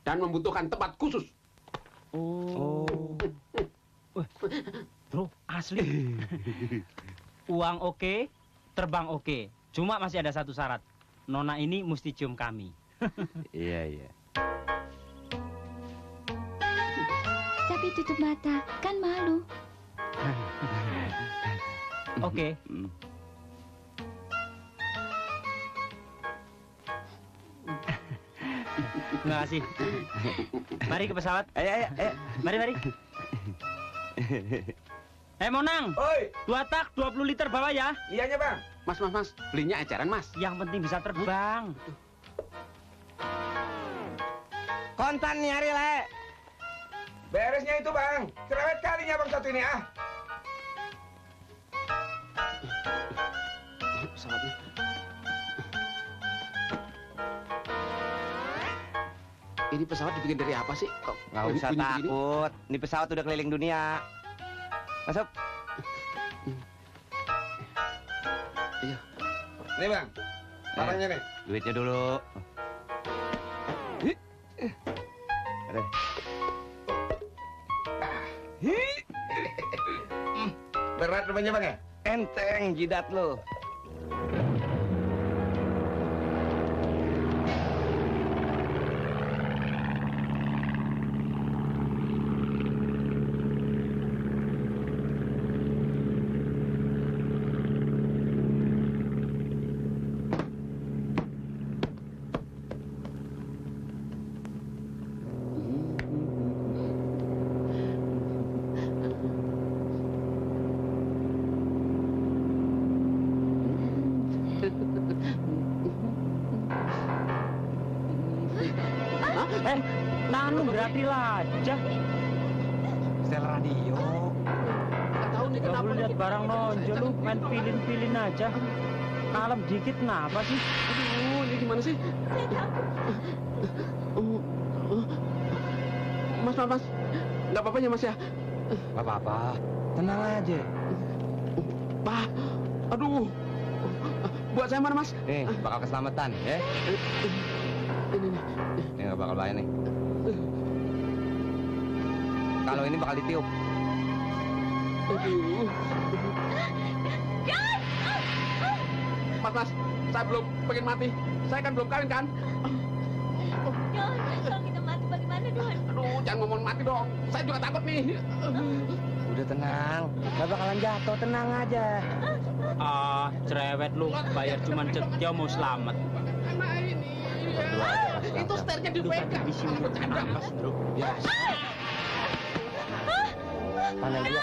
Dan membutuhkan tempat khusus. Oh. Bro, asli. Uang oke, terbang oke. Cuma masih ada satu syarat. Nona ini mesti cium kami. Iya. Tapi tutup mata, kan malu. Oke. Terima kasih. Mari ke pesawat. Ayo. Mari. Monang. Oi. 2 tak, 20 liter bawa ya. Iyanya, Bang. Mas. Belinya eceran, Mas. Yang penting bisa terbang. Kontan nyari, Le. Beresnya itu, Bang. Cerewet kalinya Bang satu ini, ah. Pesawatnya. Ini pesawat dibikin dari apa sih? Kok Nggak usah bunyi begini? takut. Ini pesawat udah keliling dunia. Masuk. Iya. Nih, Bang. Barangnya nih. Duitnya dulu. Ada. Berat rumahnya, Bang ya? Enteng jidat lo. Anu berarti aja. Setel radio. Nggak tahu nih Gak kenapa. boleh lihat barang nonjol lu, main pilin-pilin aja. Kalem dikit kenapa sih? Aduh, ini gimana sih? Mas. Nggak apa-apa ya, Mas ya? Gak apa-apa. Tenang aja. Pak, aduh. Buat saya mana, Mas? Nih, bakal keselamatan, ya. Ini gak bakal bahaya nih. Kalau ini bakal ditiup. Mas, saya belum pengen mati. Saya kan belum kawin kan? Don, kalau kita mati bagaimana, Don? Aduh, jangan ngomong mati dong. Saya juga takut nih. Udah tenang, gak bakalan jatuh, tenang aja. Ah, cerewet lu, bayar cuman dia mau selamat. Anak ini. Itu setirnya dipegang. Di sini napas, bro. Ya. Pandai dia,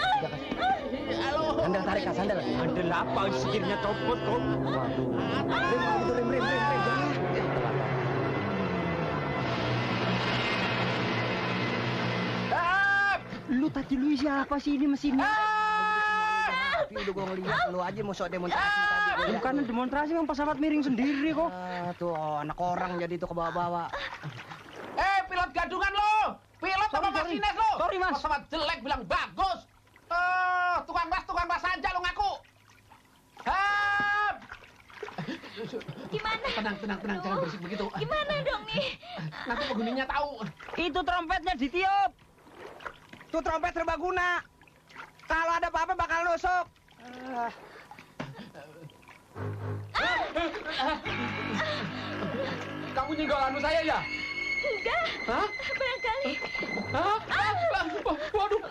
Halo. sandal tarik kah, sandal. Ada apa setirnya copot kok? Waduh. Rem. Lu tadi lu siapa sih ini mesinnya? Tapi udah gua ngeliat lu aja mau sok demonstrasi tadi. Bukan demonstrasi, yang pesawat miring sendiri kok. Tuh anak orang jadi tuh ke bawah-bawah. Pilot gadungan lo. Pilot apa masinis lo? Sorry, Mas. Pesawat jelek bilang bagus. Tukang bas aja lo ngaku. Gimana? Tenang, jangan berisik begitu. Gimana dong nih? Nanti penghuninya tahu. Itu trompetnya ditiup. Tuh trompet serbaguna. Kalau ada apa-apa bakal nusuk. Kamu nyenggol anu saya ya? Enggak. Hah? Barangkali. Hah? Waduh.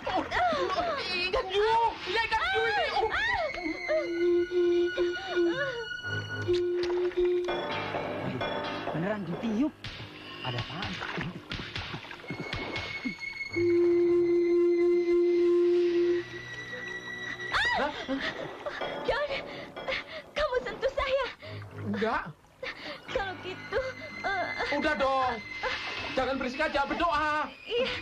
Ikan hiu. Iya, ikan hiu ini. Beneran ditiup. Ada apaan? John, kamu sentuh saya. Enggak. Kalau gitu, Udah dong. Jangan berisik aja, berdoa. iya.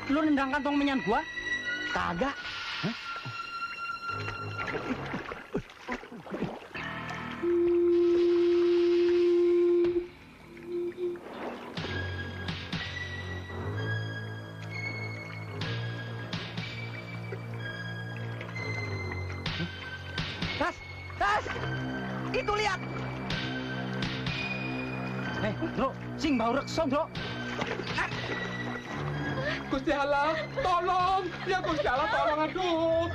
Lu nendang kantong menyan gua? Kagak. Tas! Itu lihat! Bro, sing bau rekso, bro. Gusti Allah, tolong. Ya Gusti Allah, tolong. Aduh.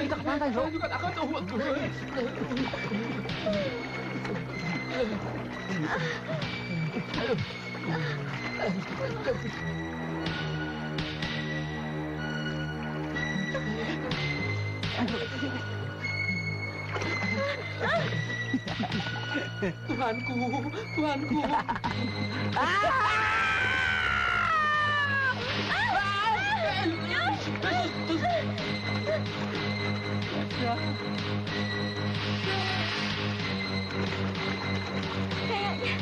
Kita ke pantai, bro. Saya juga takut. Tuhanku. Kayaknya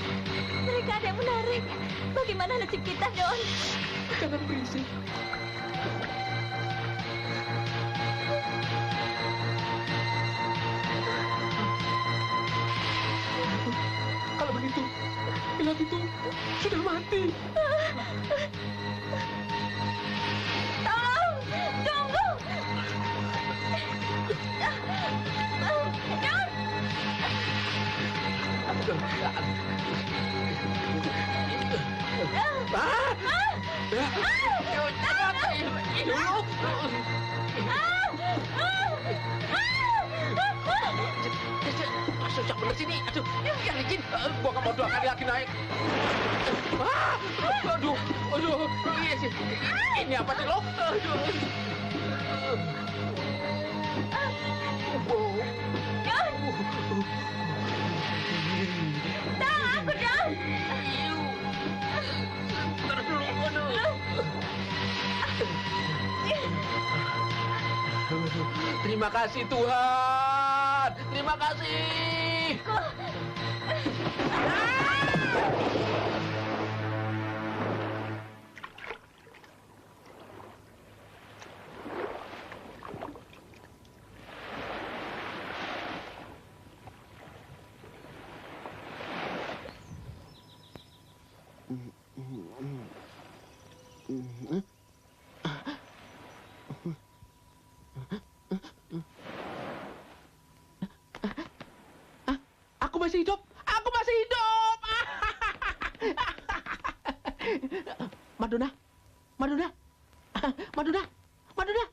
mereka ada yang menarik. Bagaimana nasib kita, Don? Jangan berisik. Kalau begitu, pilot itu sudah mati. Tolong! Tunggu! Don! Susah bener sini. Aduh, yang izin. Gua nggak mau 2 kali lagi naik. Aduh. Iya sih. Ini apa sih lo? Aduh. Tolong aku, Don! Terus dulu. Terima kasih Tuhan. Terima kasih. Aku. Aku masih hidup. Aku masih hidup. Madonna. Madonna. Madonna. Madonna.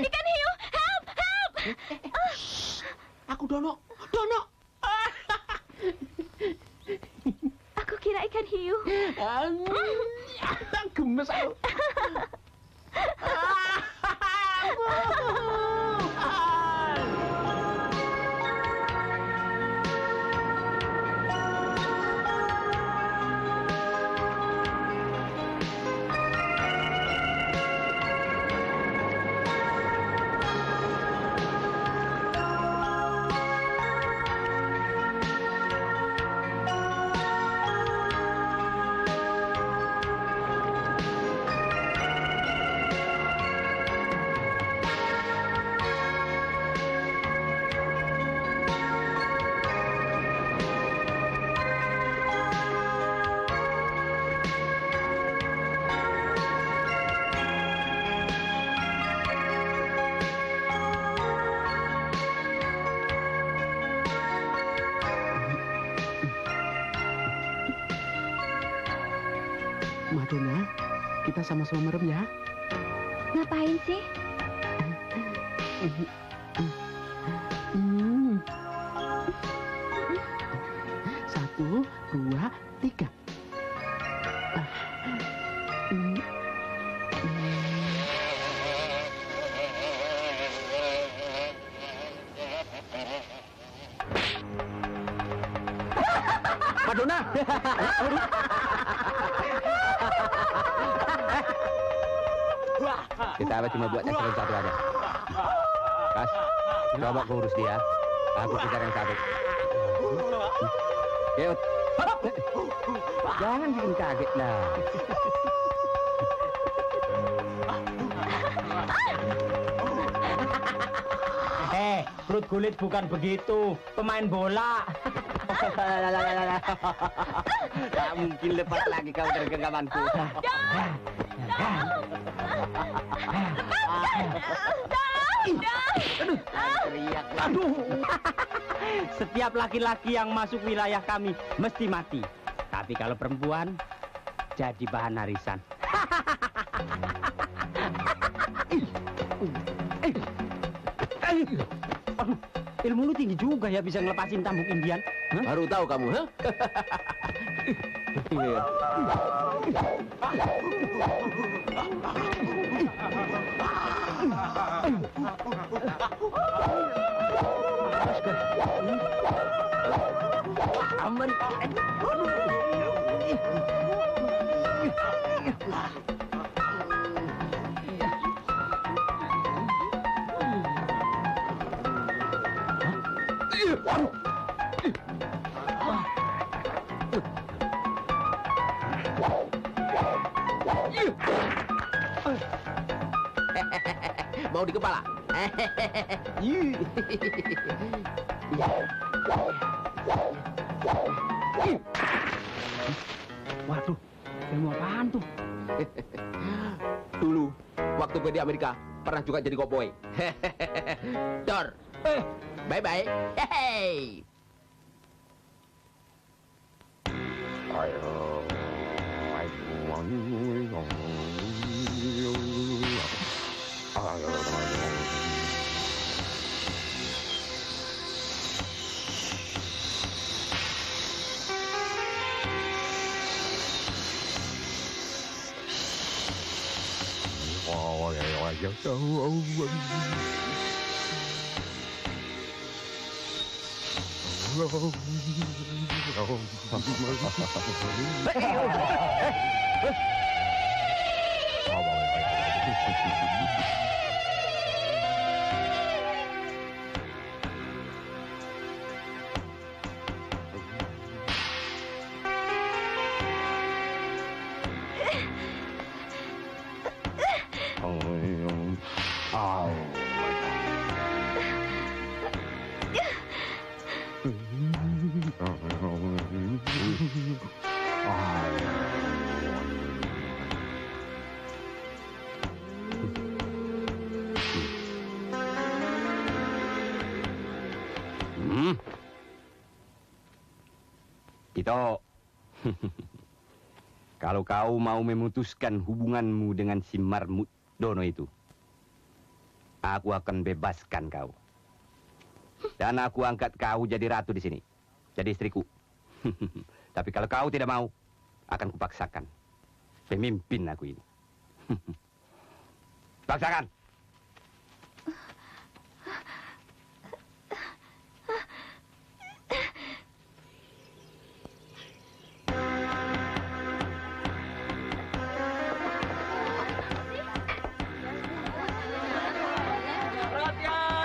Ikan hiu, help, help. Aku Dono. Dono. Aku kira ikan hiu. Gemes aku. Madonna, kita sama-sama merem ya. Ngapain sih? Satu, dua, tiga. Madonna. Kita apa cuma buat eksperimen satu aja. Kas, coba kau urus dia. Aku kejar yang satu. Yuk. Jangan bikin kaget lah. Perut kulit bukan begitu. Pemain bola. Tak mungkin lepas lagi kau dari genggamanku. Teriak. Aduh. Setiap laki-laki yang masuk wilayah kami mesti mati. Tapi kalau perempuan jadi bahan harisan. Aduh, ilmu lu tinggi juga ya bisa ngelepasin tambuk Indian. Baru tahu kamu, ha? Aman. Mau di kepala? Waduh, ilmu apaan tuh? Dulu, waktu gue di Amerika, pernah juga jadi cowboy. Dor. Bye-bye. Hey. Tito, kalau kau mau memutuskan hubunganmu dengan si Marmut Dono itu, aku akan bebaskan kau. Dan aku angkat kau jadi ratu di sini, jadi istriku. Tapi kalau kau tidak mau, akan kupaksakan pemimpin aku ini. Paksakan.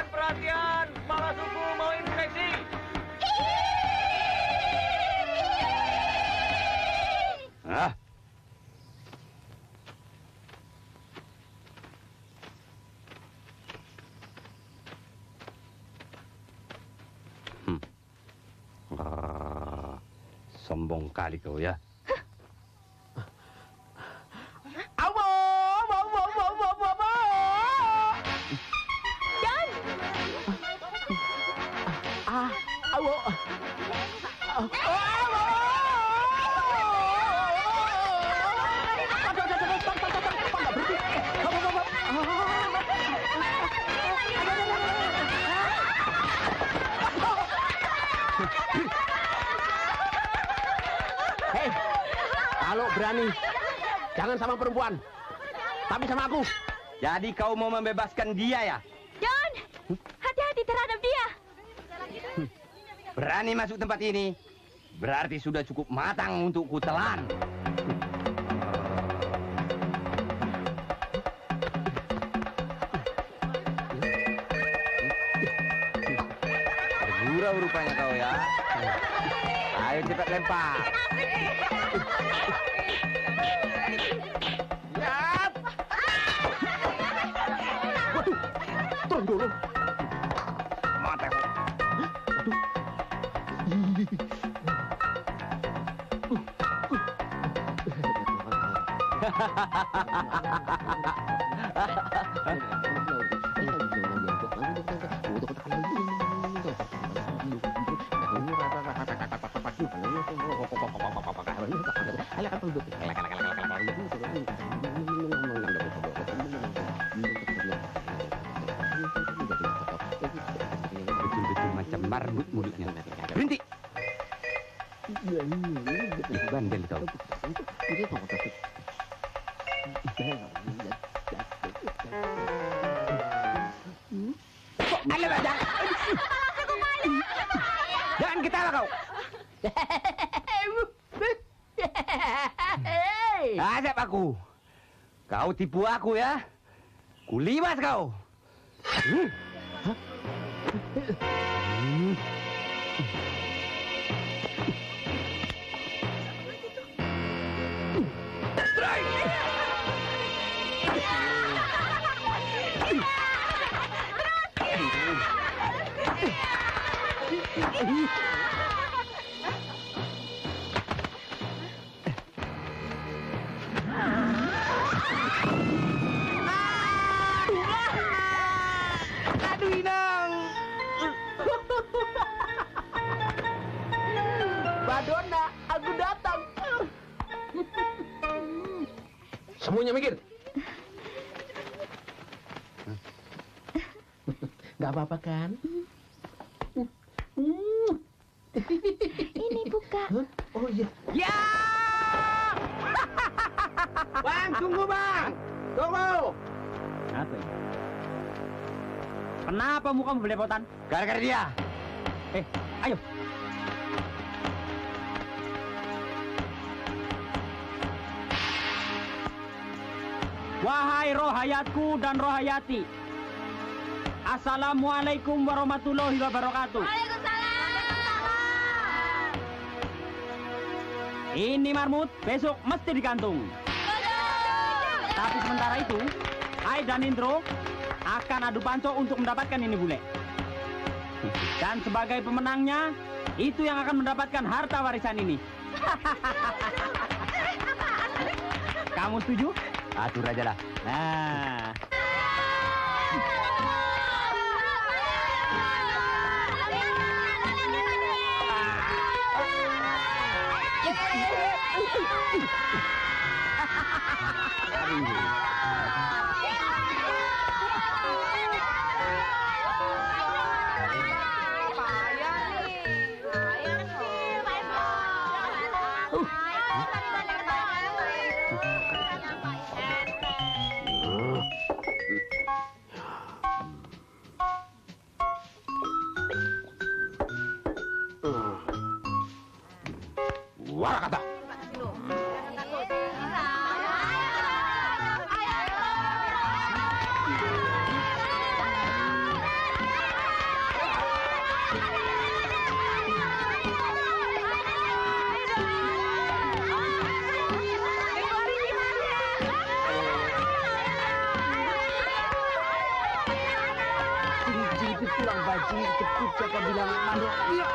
Perhatian, kepala suku mau inspeksi. Ah. Sombong kali kau ya. Hei, kalau berani, jangan sama perempuan, tapi sama aku. Jadi kau mau membebaskan dia ya? John, hati-hati terhadap dia. Berani masuk tempat ini, berarti sudah cukup matang untuk kutelan. Bergurau rupanya kau ya. Ayo cepat lempar. Siap. Waduh, turun dulu. Mata kau. Betul-betul macam marmut mulutnya. Berhenti. Itu bandel kau. Jangan ketawa kau. Asap aku. Kau tipu aku ya. Kulibas kau. Aduh, Inang. Madonna, aku datang. Semuanya mikir. Gak apa-apa kan? Ini buka. Oh iya. Ya! Bang, tunggu bang. Tunggu. Apa ini? Kenapa mukamu belepotan? Gara-gara dia. Ayo. Wahai roh hayatku dan roh hayati. Assalamualaikum warahmatullahi wabarakatuh. Ini marmut besok mesti digantung. Tapi sementara itu, Ai dan Indro akan adu panco untuk mendapatkan ini bule. Dan sebagai pemenangnya, itu yang akan mendapatkan harta warisan ini. Kamu setuju? Atur aja lah. Nah. Wah kata. Jilipit pulang baju, cepet siapa bilang mandor. Iya.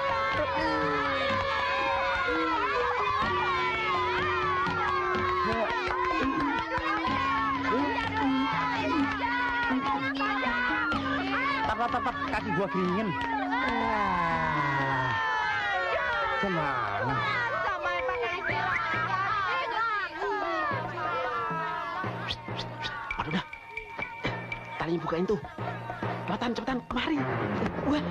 Tap, kaki gua keringin. Kemana? Aduh dah. Talinya bukain tuh. Cepetan, kemari. Wah.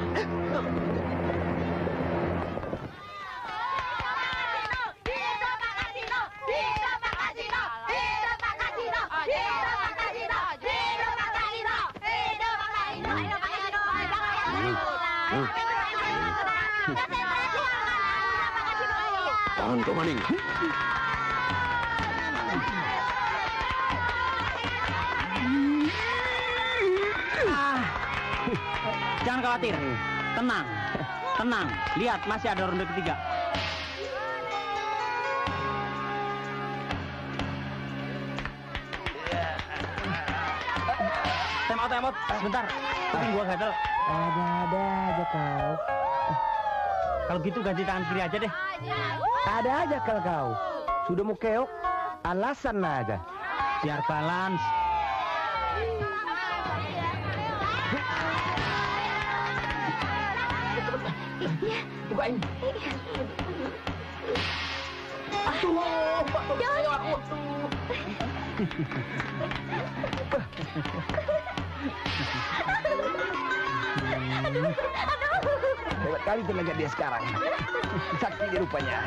Jangan kau maling. Jangan khawatir. Tenang. Lihat, masih ada ronde ketiga. Time out. Sebentar. Kuping gua gatel. Ada aja kau. Kalau gitu ganti tangan kiri aja deh. Ada aja kalau kau. Sudah mau keok, alasan aja. Biar balance. Bukain. Aduh, Pak Toyo aku. Hebat kali tenaga dia sekarang. Sakti dia rupanya.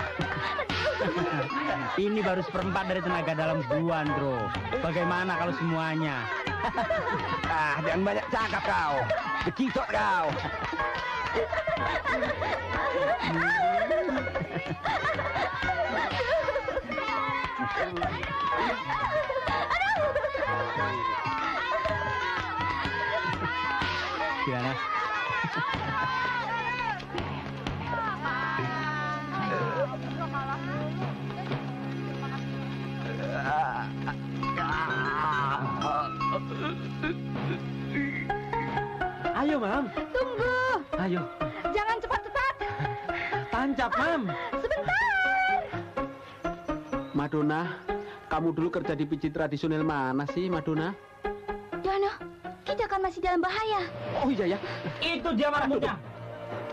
Ini baru seperempat dari tenaga dalam gua, Andro. Bagaimana kalau semuanya? Jangan banyak cakap kau. Bekicot kau. Gimana? Ayo, Mam. Tunggu. Ayo. Jangan cepat-cepat. Tancap, Mam. Sebentar. Madonna, kamu dulu kerja di pijit tradisional mana sih, Madonna? Dono, kita kan masih dalam bahaya. Oh iya ya. Itu dia marmutnya.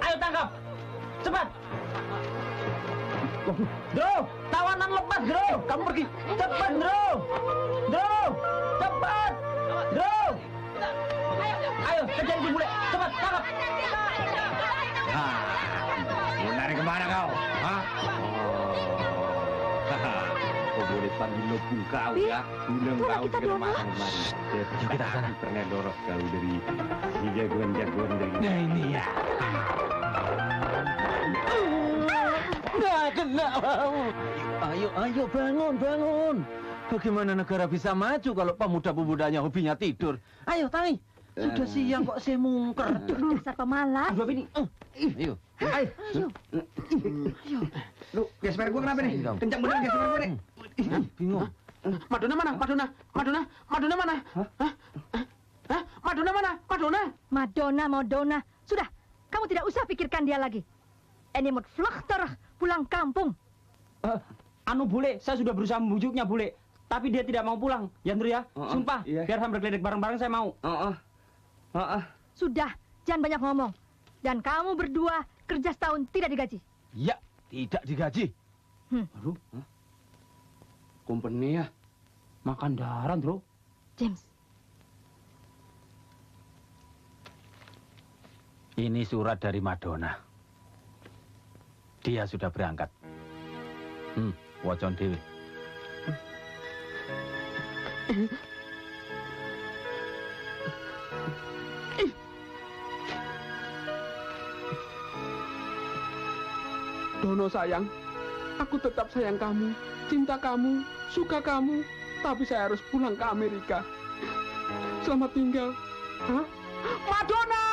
Ayo tangkap. Cepat. Dro, tawanan lepas, Dro. Kamu pergi. Cepat, Dro. Dro, cepat. Dro. Ayo, kejar itu bule. Cepat, tangkap. Mau lari kemana kau? Hah? Kau boleh panggil lopung kau ya. Bilang kau kemana kemari. Kita akan pernah dorong kau dari jagoan-jagoan dari. Nah ini ya. Nggak kena, Ayo, bangun. Bagaimana negara bisa maju kalau pemuda-pemudanya hobinya tidur? Ayo, Tangi. Sudah siang kok saya mungker. Dasar pemalas. Dua ini. Ayo. Lu, gesper gua kenapa nih? Kencang bener gesper gua nih. Bingung. Madonna mana? Madonna mana? Hah? Madonna. Sudah, kamu tidak usah pikirkan dia lagi. Ini moet vluchtig pulang kampung. Anu bule, saya sudah berusaha membujuknya bule. Tapi dia tidak mau pulang, ya Andrew ya? Sumpah, biar hambar geledek bareng-bareng saya mau. Sudah, jangan banyak ngomong. Dan kamu berdua kerja setahun tidak digaji. Ya, tidak digaji. Hmm. Aduh. company ya. Makan darah, bro. James, Ini surat dari Madonna. Dia sudah berangkat. Wocon dewe. Dono sayang, aku tetap sayang kamu, cinta kamu, suka kamu, tapi saya harus pulang ke Amerika. Selamat tinggal. Hah? Madonna!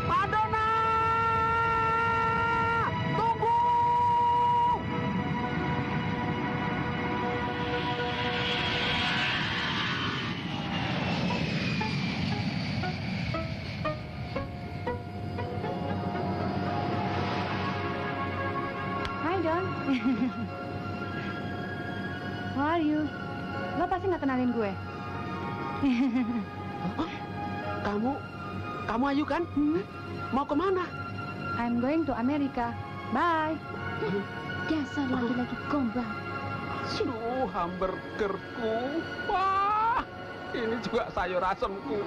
Madonna! Tunggu! Hai Don. How are you? Lo pasti nggak kenalin gue. Kamu Ayu kan? Mau kemana? I'm going to America. Bye. Dasar laki-laki gombal. Aduh, hamburgerku. Wah, ini juga sayur asemku.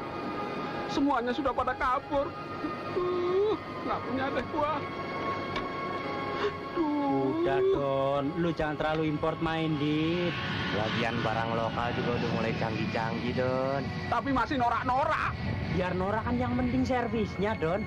Semuanya sudah pada kabur. Nggak punya deh gua. Udah, Don. Lu jangan terlalu import main, Dit. Lagian barang lokal juga udah mulai canggih-canggih, Don. Tapi masih norak-norak. Biar norak kan yang penting servisnya, Don.